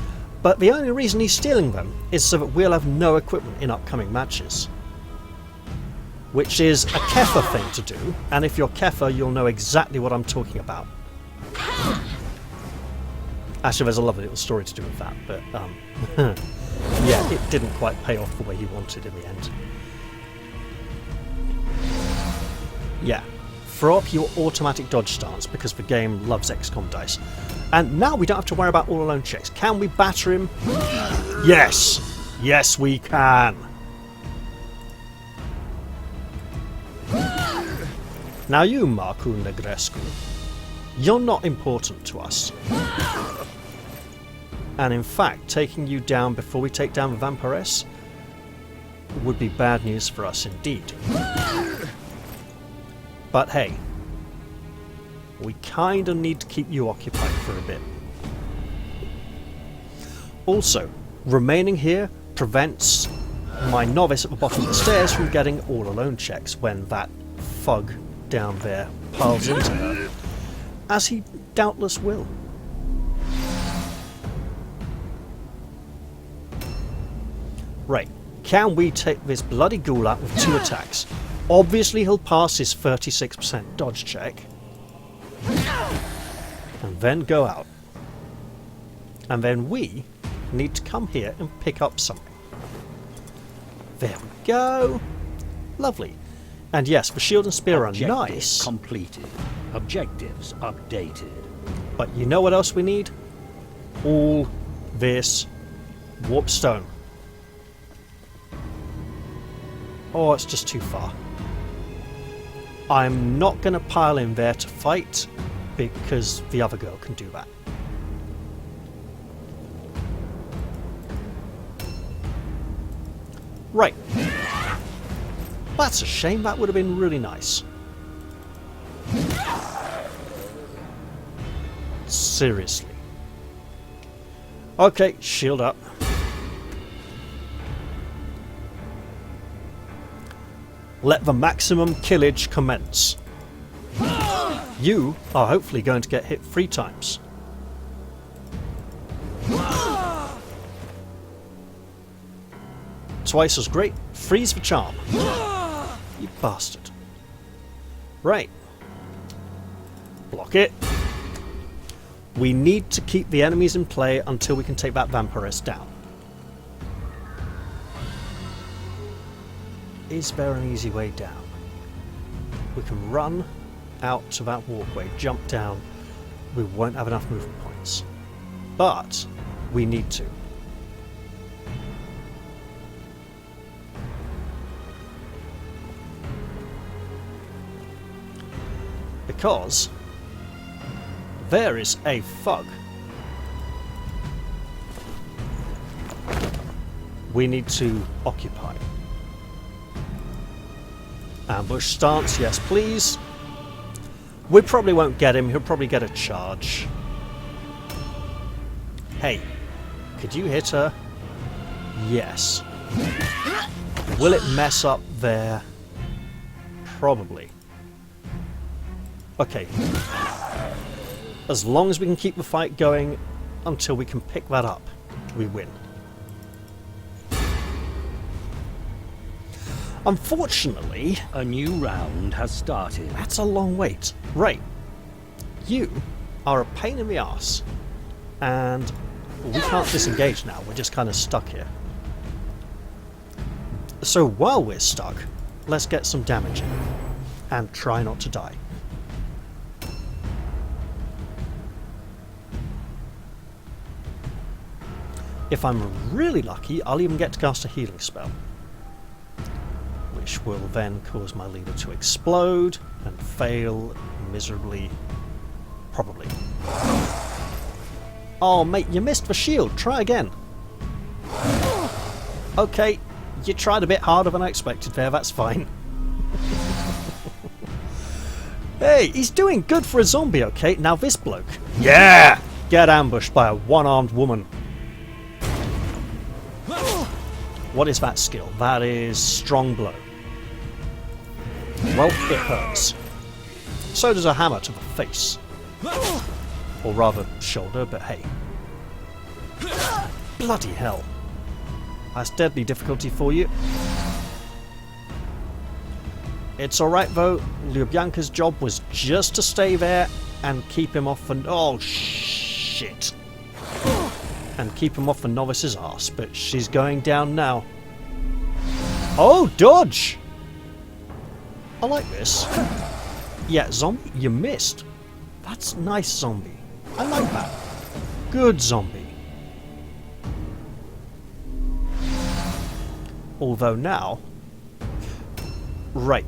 But the only reason he's stealing them is so that we'll have no equipment in upcoming matches. Which is a Kefir thing to do, and if you're Kefir, you'll know exactly what I'm talking about. Actually, there's a lovely little story to do with that, but yeah, it didn't quite pay off the way he wanted in the end. Yeah, throw up your automatic dodge stance because the game loves XCOM dice. And now we don't have to worry about all alone checks. Can we batter him? Yes! Yes, we can! Now you, Marcu Negrescu, you're not important to us. And in fact, taking you down before we take down the Vampiress would be bad news for us indeed. But hey, We kind of need to keep you occupied for a bit. Also, remaining here prevents my novice at the bottom of the stairs from getting all alone checks when that thug down there piles into her, as he doubtless will. Right, can we take this bloody ghoul out with 2 attacks? Obviously he'll pass his 36% dodge check. And then go out. And then we need to come here and pick up something. There we go. Lovely. And yes, the shield and spear are nice. Completed. Objectives updated. But you know what else we need? All this warp stone. Oh, it's just too far. I'm not going to pile in there to fight, because the other girl can do that. Right. That's a shame, that would have been really nice. Seriously. Okay, shield up. Let the maximum killage commence. You are hopefully going to get hit 3 times. Twice as great. Freeze the charm. You bastard. Right. Block it. We need to keep the enemies in play until we can take that vampiress down. Is there an easy way down? We can run out to that walkway, jump down. We won't have enough movement points. But we need to. Because there is a thug. We need to occupy. Ambush stance, yes please. We probably won't get him, he'll probably get a charge. Hey, could you hit her? Yes. Will it mess up there? Probably. Okay. As long as we can keep the fight going until we can pick that up, we win. Unfortunately, a new round has started. That's a long wait. Right. You are a pain in the arse. And we can't disengage now. We're just kind of stuck here. So while we're stuck, let's get some damage in. And try not to die. If I'm really lucky, I'll even get to cast a healing spell. Which will then cause my leader to explode and fail miserably. Probably. Oh mate, you missed the shield. Try again. Okay, you tried a bit harder than I expected there, that's fine. Hey, he's doing good for a zombie, okay? Now this bloke. Yeah! Get ambushed by a one-armed woman. What is that skill? That is strong blow. Well, it hurts. So does a hammer to the face. Or rather, shoulder, but hey. Bloody hell. That's deadly difficulty for you. It's alright though, Lubyanka's job was just to stay there and keep him off and oh shit. And keep him off the novice's arse, but she's going down now. Oh, dodge! I like this. Yeah, zombie, you missed. That's nice, zombie. I like that. Good zombie. Although now... Right.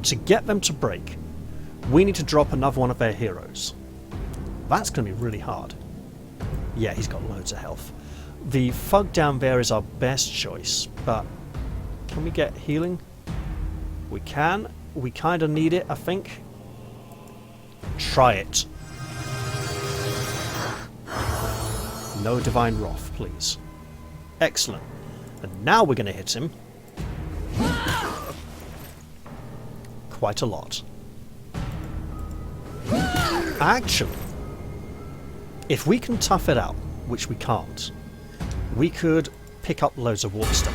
To get them to break, we need to drop another one of their heroes. That's going to be really hard. Yeah, he's got loads of health. The thug down there is our best choice, but can we get healing? We can. We kind of need it, I think. Try it. No divine wrath, please. Excellent. And now we're going to hit him. Quite a lot. Actually, if we can tough it out, which we can't, we could pick up loads of water stuff.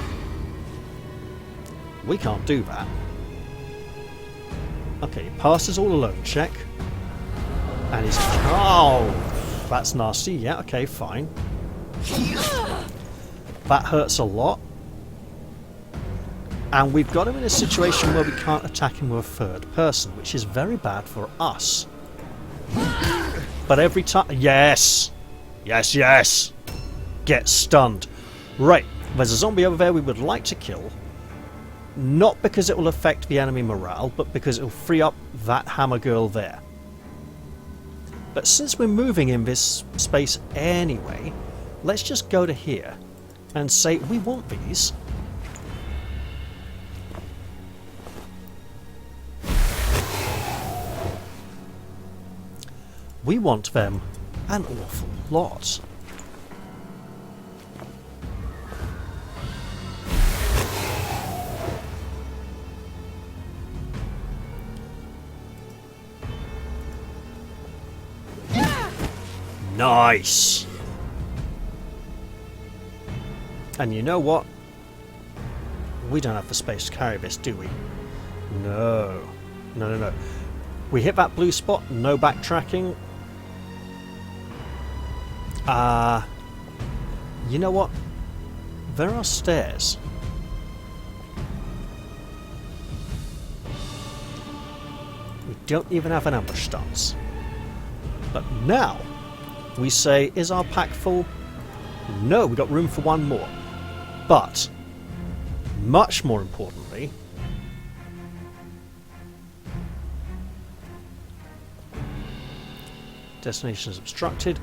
We can't do that. Okay, passes all alone check. And he's... Oh! That's nasty. Yeah, okay, fine. That hurts a lot. And we've got him in a situation where we can't attack him with a third person, which is very bad for us. But every time... Yes! Yes, yes! Get stunned. Right, there's a zombie over there we would like to kill. Not because it will affect the enemy morale, but because it will free up that hammer girl there. But since we're moving in this space anyway, let's just go to here and say we want these. We want them an awful lot. Nice! And you know what? We don't have the space to carry this, do we? No. No, no, no. We hit that blue spot, no backtracking. You know what? There are stairs. We don't even have an ambush stance. But now, we say, is our pack full? No, we got room for one more. But, much more importantly, destination is obstructed.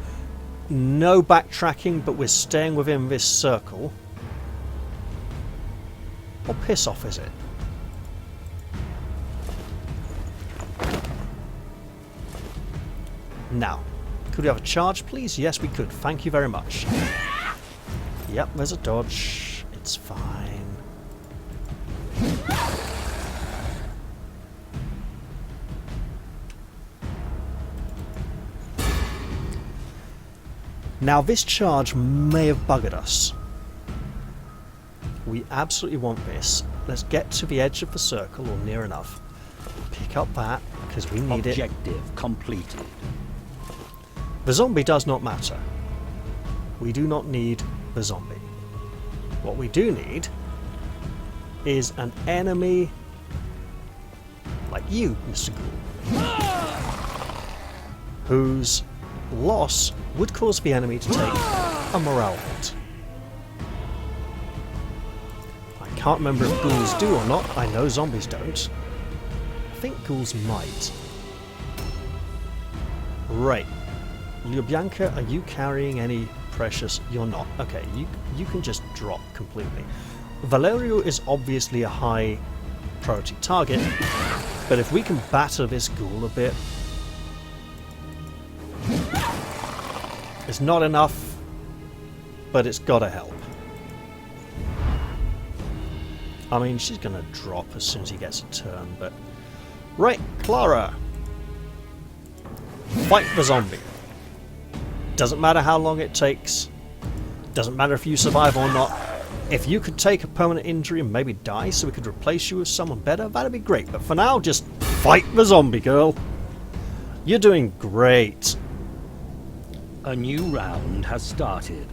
No backtracking, but we're staying within this circle. What piss off is it? Now, could we have a charge, please? Yes, we could. Thank you very much. Yep, there's a dodge. It's fine. Now, this charge may have buggered us. We absolutely want this. Let's get to the edge of the circle, or near enough. Pick up that, because we need it. Objective completed. The zombie does not matter. We do not need the zombie. What we do need is an enemy like you, Mr. Ghoul, whose loss would cause the enemy to take a morale hit. I can't remember if ghouls do or not. I know zombies don't. I think ghouls might. Right. Lubyanka, are you carrying any precious? You're not. Okay, you can just drop completely. Valerio is obviously a high priority target, but if we can batter this ghoul a bit, it's not enough, but it's gotta help. I mean, she's gonna drop as soon as he gets a turn, but... Right, Clara! Fight the zombie. Doesn't matter how long it takes. Doesn't matter if you survive or not. If you could take a permanent injury and maybe die so we could replace you with someone better, that'd be great. But for now, just fight the zombie, girl. You're doing great. A new round has started.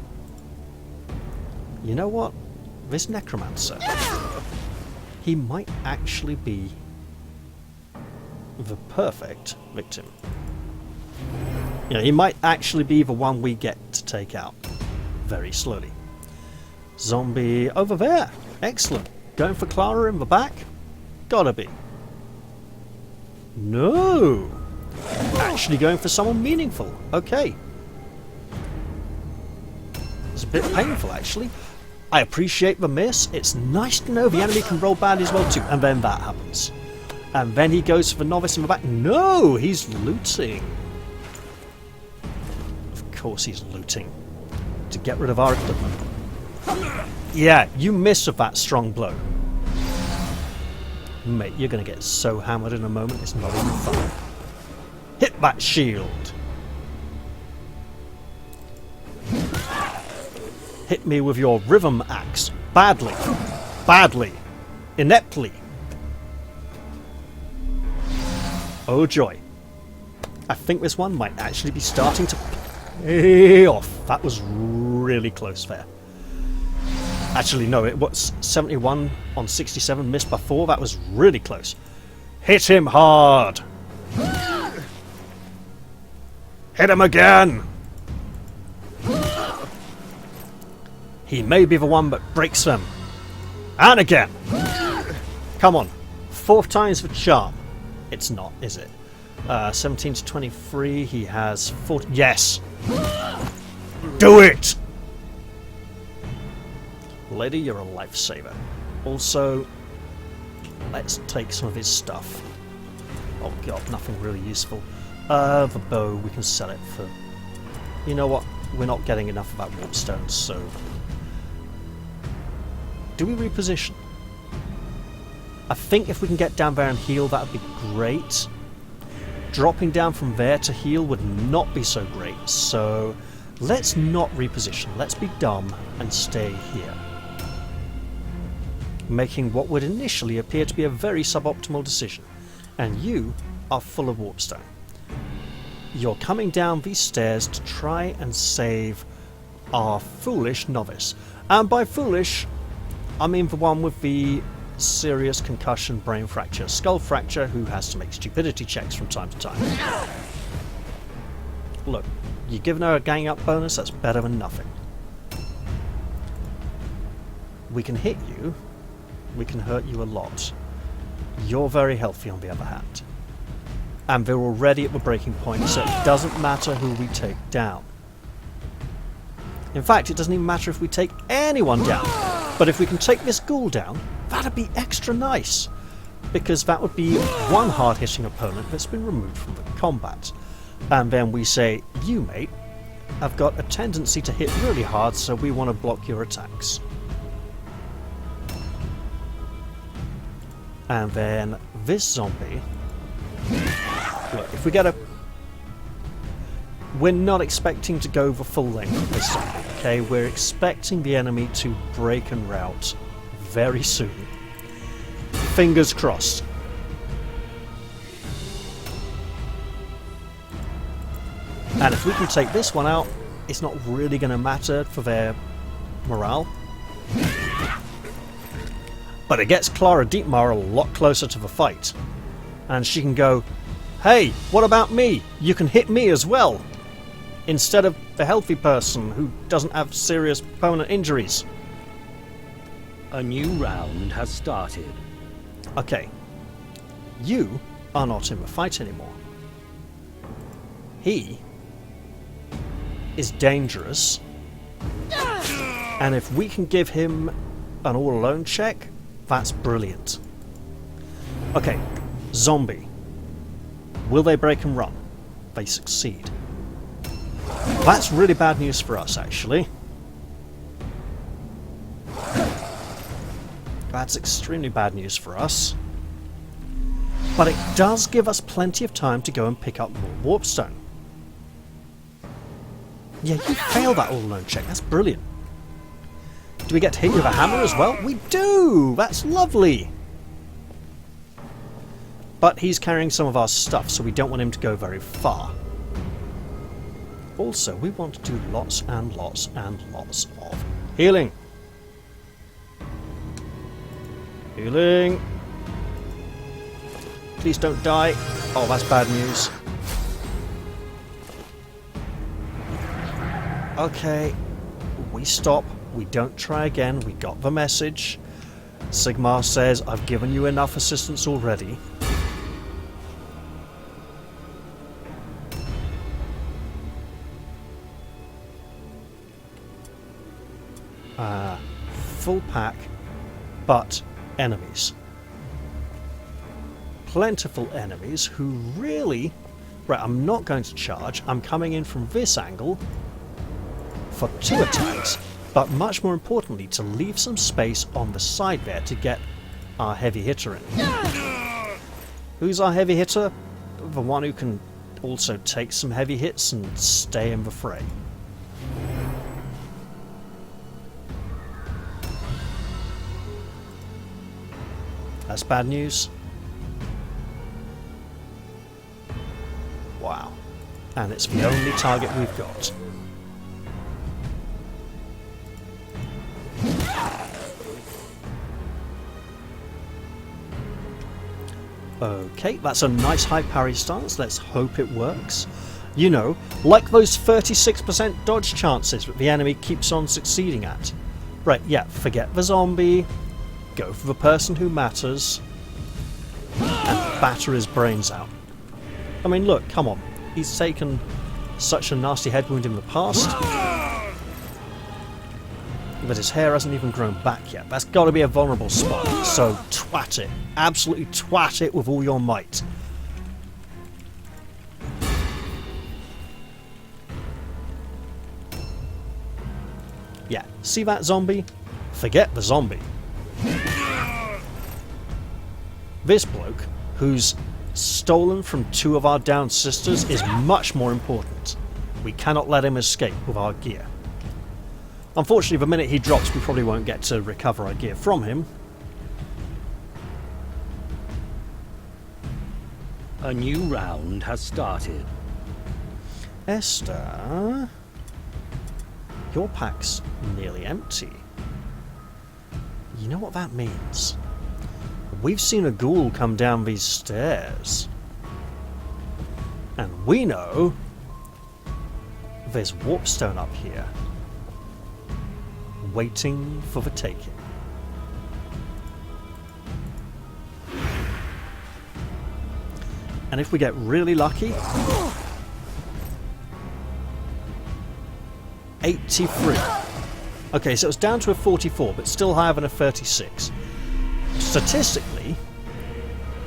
You know what? This necromancer, he might actually be the perfect victim. You know, he might actually be the one we get to take out very slowly. Zombie over there. Excellent. Going for Clara in the back? Gotta be. No. Actually going for someone meaningful. Okay. It's a bit painful, actually. I appreciate the miss. It's nice to know the enemy can roll bad as well too. And then that happens. And then he goes for the novice in the back. No, he's looting. Of course he's looting. To get rid of our equipment. Yeah, you miss with that strong blow. Mate, you're going to get so hammered in a moment, it's not even fun. Hit that shield. Hit me with your rhythm axe. Badly. Badly. Ineptly. Oh joy. I think this one might actually be starting to pay off. That was really close there. Actually, no, it was 71 on 67, missed by 4. That was really close. Hit him hard. Hit him again. He may be the one that breaks them. And again. Come on. 4th time's the charm. It's not, is it? 17 to 23, he has 40. Yes! Do it! Lady, you're a lifesaver. Also, let's take some of his stuff. Oh god, nothing really useful. The bow, we can sell it for... You know what? We're not getting enough of that warpstone, so... Do we reposition? I think if we can get down there and heal, that would be great. Dropping down from there to heal would not be so great, so let's not reposition. Let's be dumb and stay here. Making what would initially appear to be a very suboptimal decision. And you are full of warpstone. You're coming down these stairs to try and save our foolish novice. And by foolish, I mean the one with the serious concussion, brain fracture, skull fracture, who has to make stupidity checks from time to time. Look, you're giving her a gang up bonus, that's better than nothing. We can hit you, we can hurt you a lot. You're very healthy on the other hand. And they're already at the breaking point, so it doesn't matter who we take down. In fact, it doesn't even matter if we take anyone down. But if we can take this ghoul down, that'd be extra nice. Because that would be one hard-hitting opponent that's been removed from the combat. And then we say, you mate, have got a tendency to hit really hard, so we want to block your attacks. And then this zombie... Look, if we get a... We're not expecting to go the full length of this zombie, okay? We're expecting the enemy to break and rout very soon. Fingers crossed. And if we can take this one out, it's not really going to matter for their morale. But it gets Clara Dietmar a lot closer to the fight. And she can go, hey, what about me? You can hit me as well. Instead of the healthy person who doesn't have serious permanent injuries. A new round has started. Okay. You are not in the fight anymore. He is dangerous. And if we can give him an all-alone check, that's brilliant. Okay, zombie. Will they break and run? They succeed. That's really bad news for us, actually. That's extremely bad news for us. But it does give us plenty of time to go and pick up more warpstone. Yeah, you failed that all-alone check. That's brilliant. Do we get to hit you with a hammer as well? We do! That's lovely! But he's carrying some of our stuff, so we don't want him to go very far. Also, we want to do lots and lots and lots of healing. Healing! Please don't die. Oh, that's bad news. Okay, we stop. We don't try again. We got the message. Sigmar says, I've given you enough assistance already. Full pack, but enemies. plentiful enemies who really... Right, I'm not going to charge. I'm coming in from this angle for 2 attacks, but much more importantly, to leave some space on the side there to get our heavy hitter in. Who's our heavy hitter? The one who can also take some heavy hits and stay in the fray. That's bad news. Wow. And it's the only target we've got. Okay, that's a nice high parry stance. Let's hope it works. You know, like those 36% dodge chances that the enemy keeps on succeeding at. Right, yeah, forget the zombie. Go for the person who matters. And batter his brains out. I mean, look, come on. He's taken such a nasty head wound in the past. But his hair hasn't even grown back yet. That's got to be a vulnerable spot. So twat it. Absolutely twat it with all your might. Yeah, see that zombie? Forget the zombie. This bloke, who's stolen from 2 of our downed sisters, is much more important. We cannot let him escape with our gear. Unfortunately, the minute he drops, we probably won't get to recover our gear from him. A new round has started. Esther, your pack's nearly empty. You know what that means? We've seen a ghoul come down these stairs. And we know there's warpstone up here, waiting for the taking. And if we get really lucky, 83. Okay, so it's down to a 44, but still higher than a 36. Statistically,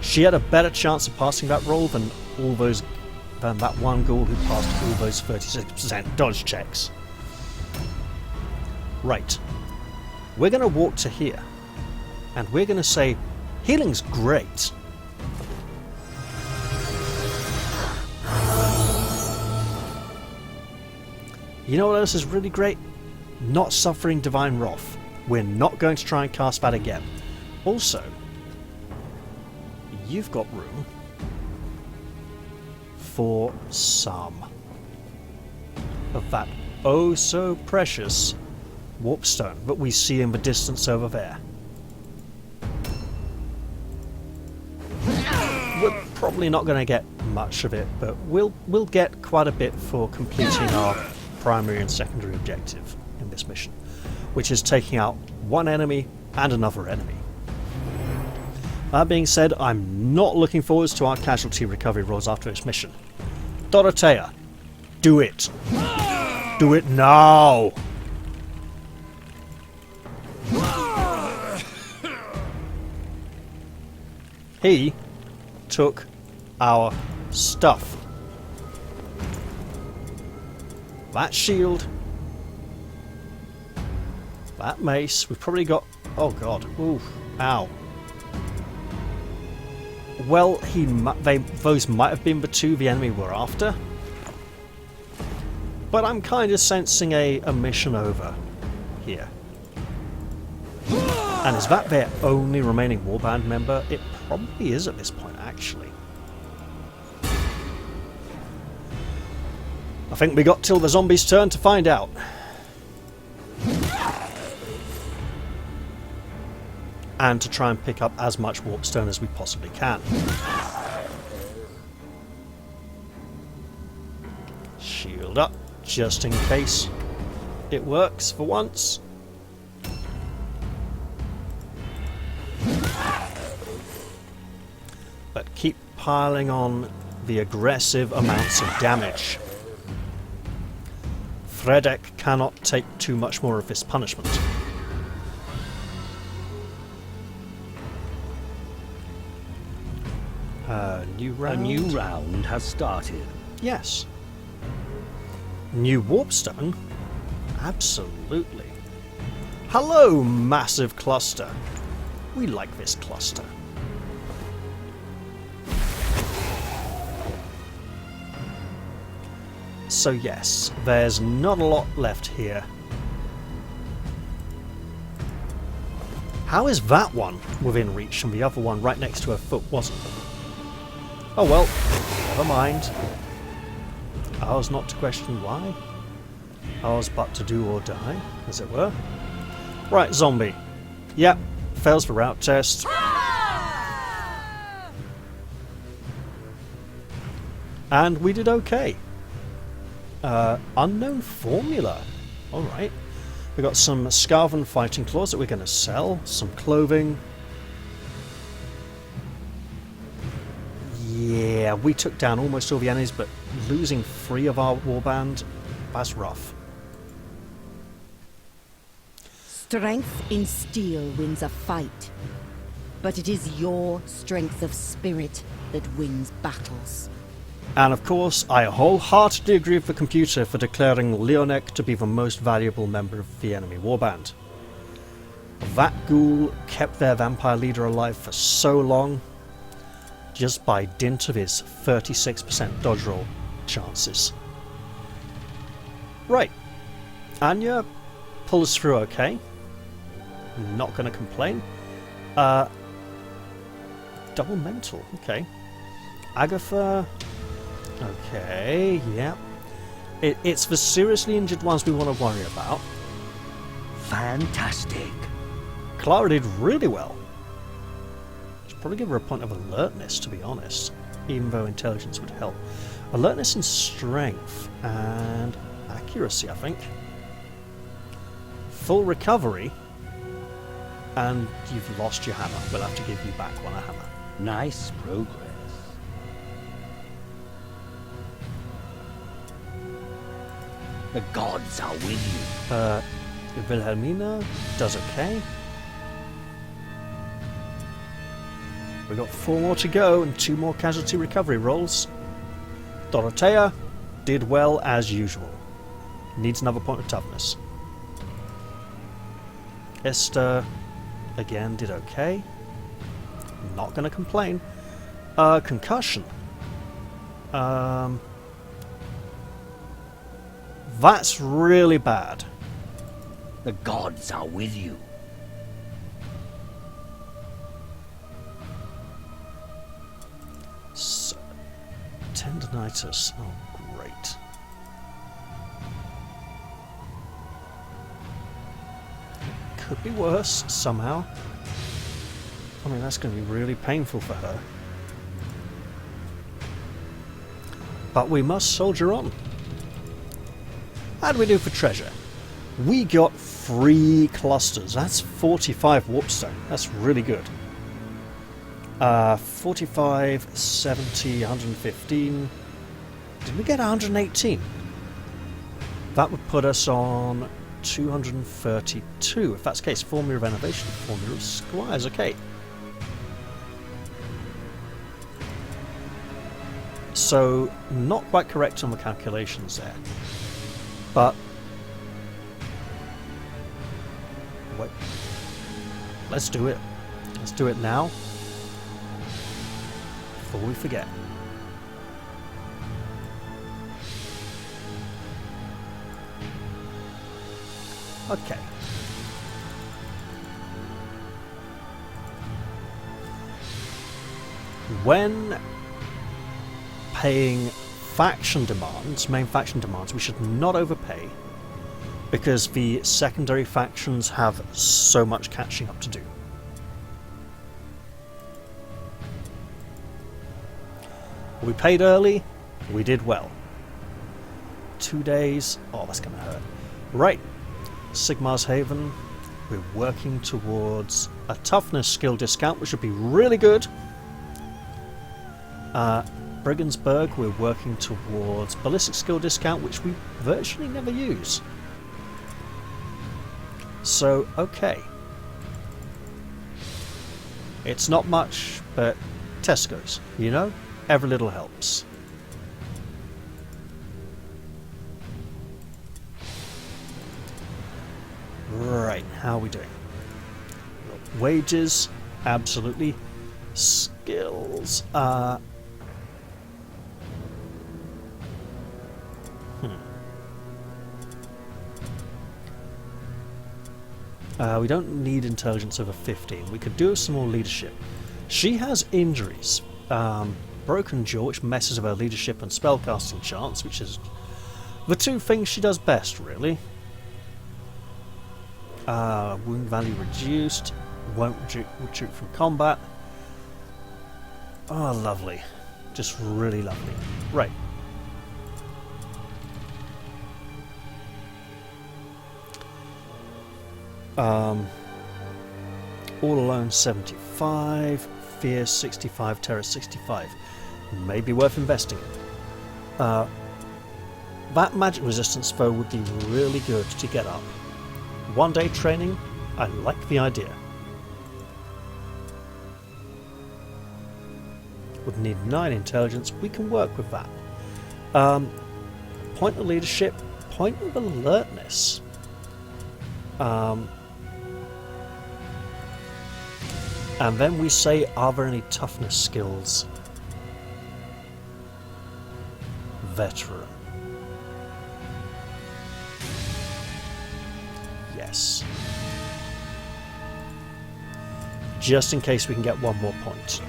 she had a better chance of passing that roll than that one ghoul who passed all those 36% dodge checks. Right. We're going to walk to here, and we're going to say, healing's great. You know what else is really great? Not suffering divine wrath. We're not going to try and cast that again. Also, you've got room for some of that oh so precious warpstone that we see in the distance over there. We're probably not going to get much of it, but we'll get quite a bit for completing our primary and secondary objective in this mission, which is taking out one enemy and another enemy. That being said, I'm not looking forward to our casualty recovery rolls after this mission. Dorothea, do it! Do it now! He took our stuff. That shield. That mace. We've probably got... Oh god. Ooh. Ow. Well, those might have been the 2 the enemy were after. But I'm kind of sensing a mission over here. And is that their only remaining warband member? It probably is at this point, actually. I think we got till the zombie's turn to find out. And to try and pick up as much warpstone as we possibly can. Shield up, just in case it works for once. But keep piling on the aggressive amounts of damage. Fredek cannot take too much more of this punishment. New A round? new round has started. Yes. New warpstone? Absolutely. Hello, massive cluster. We like this cluster. So yes, there's not a lot left here. How is that one within reach and the other one right next to her foot wasn't? Oh well, never mind. Ours not to question why. Ours but to do or die, as it were. Right, zombie. Yep, fails the route test. And we did okay. Unknown formula. Alright. We got some Scarven fighting claws that we're going to sell. Some clothing. Yeah, we took down almost all the enemies, but losing 3 of our warband, that's rough. Strength in steel wins a fight, but it is your strength of spirit that wins battles. And of course, I wholeheartedly agree with the computer for declaring Leonek to be the most valuable member of the enemy warband. That ghoul kept their vampire leader alive for so long, just by dint of his 36% dodge roll chances. Right. Anya, pull us through okay. Not going to complain. Double mental, okay. Agatha... Okay, yeah. It's the seriously injured ones we want to worry about. Fantastic. Clara did really well. Should probably give her a point of alertness, to be honest, even though intelligence would help. Alertness and strength, and accuracy, I think. Full recovery, and you've lost your hammer. We'll have to give you back one a hammer. Nice progress. The gods are with you. Wilhelmina does okay. We got 4 more to go and 2 more casualty recovery rolls. Dorothea did well as usual. Needs another point of toughness. Esther again did okay. Not gonna complain. Concussion. That's really bad. The gods are with you. So, tendinitis. Oh, great. Could be worse somehow. I mean, that's going to be really painful for her. But we must soldier on. How do we do for treasure? We got 3 clusters. That's 45 warpstone. That's really good. 45, 70, 115. Did we get 118? That would put us on 232. If that's the case, formula of innovation, formula of squires. Okay. So, not quite correct on the calculations there. But wait, let's do it. Let's do it now before we forget. Okay. When paying faction demands, main faction demands, we should not overpay because the secondary factions have so much catching up to do. We paid early, we did well. 2 days, oh that's gonna hurt. Right, Sigmar's Haven, we're working towards a toughness skill discount, which would be really good. Brigandsburg, we're working towards ballistic skill discount, which we virtually never use. So, okay. It's not much, but Tesco's, you know? Every little helps. Right, how are we doing? Wages, absolutely. Skills, we don't need intelligence over 15. We could do some more leadership. She has injuries. Broken jaw, which messes with her leadership and spellcasting chance, which is the two things she does best, really. Wound value reduced. Won't retreat from combat. Oh, lovely. Just really lovely. Right. All alone 75, fear 65, terror 65. Maybe worth investing in. That magic resistance though would be really good to get up. 1 day training, I like the idea. Would need 9 intelligence, we can work with that. Point of leadership, point of alertness. And then we say, are there any toughness skills? Veteran. Yes. Just in case we can get 1 more point.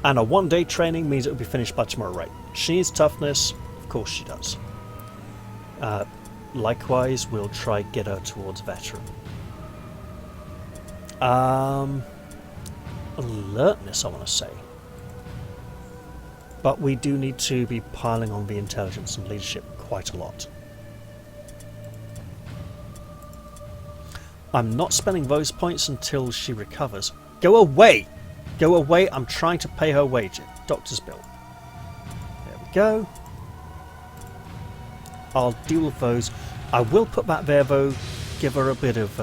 And a 1 day training means it will be finished by tomorrow, right? She needs toughness, of course she does. Likewise, we'll try get her towards veteran. Alertness, I want to say. But we do need to be piling on the intelligence and leadership quite a lot. I'm not spending those points until she recovers. Go away! Go away, I'm trying to pay her wage. Doctor's bill. There we go. I'll deal with those. I will put that there though, give her a bit of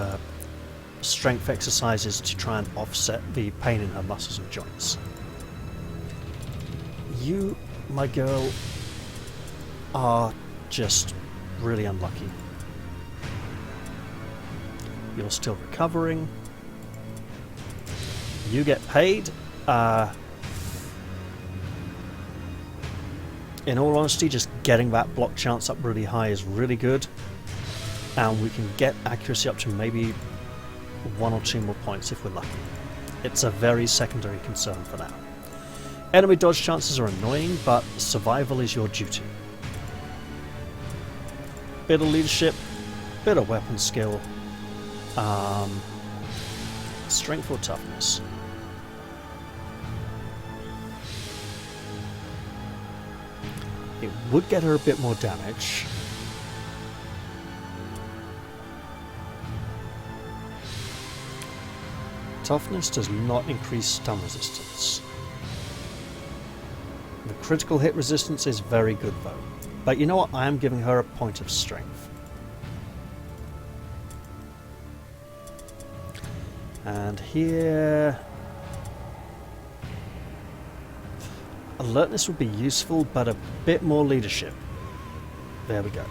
strength exercises to try and offset the pain in her muscles and joints. You, my girl, are just really unlucky. You're still recovering. You get paid. In all honesty, just getting that block chance up really high is really good. And we can get accuracy up to maybe 1 or 2 more points if we're lucky. It's a very secondary concern for now. Enemy dodge chances are annoying, but survival is your duty. Bit of leadership, bit of weapon skill, strength or toughness. It would get her a bit more damage. Toughness does not increase stun resistance. The critical hit resistance is very good though. But you know what? I am giving her a point of strength. And here... alertness would be useful, but a bit more leadership. There we go.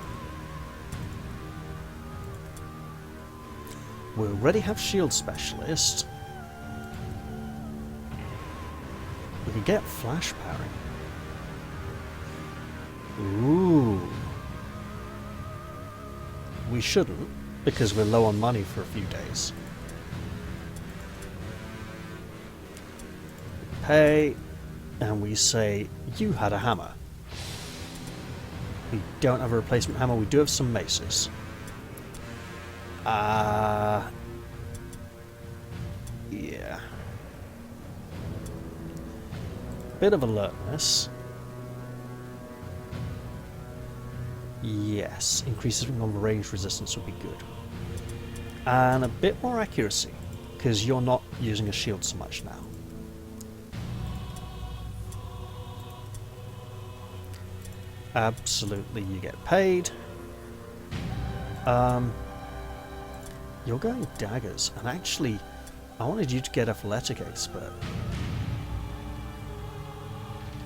We already have shield specialist. We could get flash parry. Ooh. We shouldn't, because we're low on money for a few days. Pay, and we say, you had a hammer. We don't have a replacement hammer, we do have some maces. Yeah. Bit of alertness. Yes, increasing on range resistance would be good. And a bit more accuracy, because you're not using a shield so much now. Absolutely, you get paid. You're going daggers, and actually, I wanted you to get athletic expert.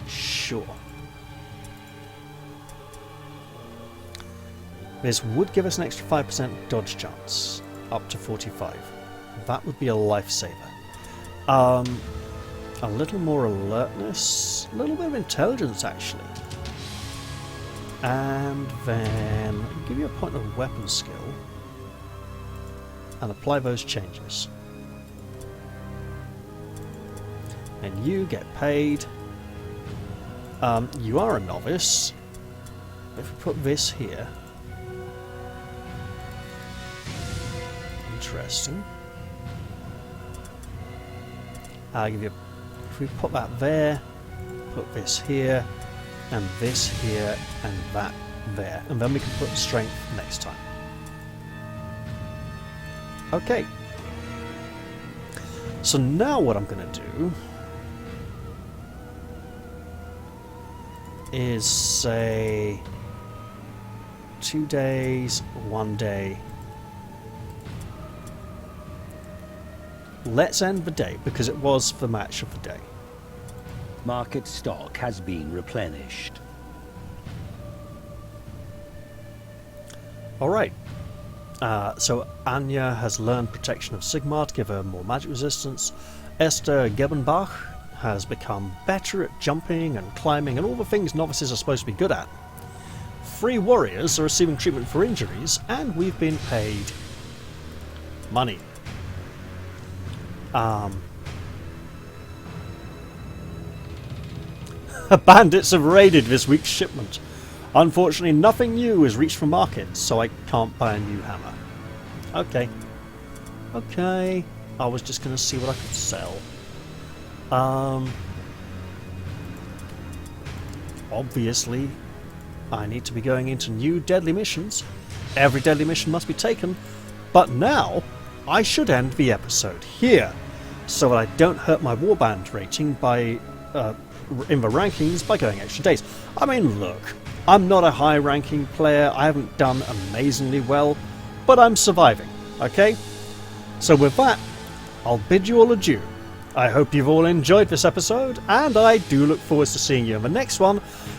Sure. This would give us an extra 5% dodge chance, up to 45. That would be a lifesaver. A little more alertness, a little bit of intelligence actually. And then give you a point of weapon skill and apply those changes. And you get paid. You are a novice. If we put this here. Interesting. I'll give you. If we put that there, put this here, and this here, and that there, and then we can put strength next time. Okay. So now what I'm going to do is say 2 days, 1 day. Let's end the day because it was the match of the day. Market stock has been replenished. Alright. So Anya has learned protection of Sigmar to give her more magic resistance. Esther Gebenbach has become better at jumping and climbing and all the things novices are supposed to be good at. 3 warriors are receiving treatment for injuries, and we've been paid money. Bandits have raided this week's shipment. Unfortunately, nothing new has reached the market, so I can't buy a new hammer. Okay. Okay. I was just going to see what I could sell. Obviously, I need to be going into new deadly missions. Every deadly mission must be taken. But now, I should end the episode here, so that I don't hurt my warband rating by in the rankings by going extra days. I mean, look, I'm not a high-ranking player. I haven't done amazingly well, but I'm surviving. Okay? So with that, I'll bid you all adieu. I hope you've all enjoyed this episode, and I do look forward to seeing you in the next one,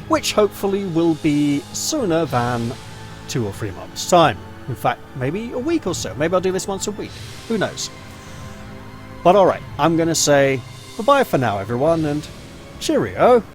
which hopefully will be sooner than 2 or 3 months' time. In fact, maybe a week or so. Maybe I'll do this once a week. Who knows? But alright, I'm going to say bye-bye for now, everyone, and cheerio!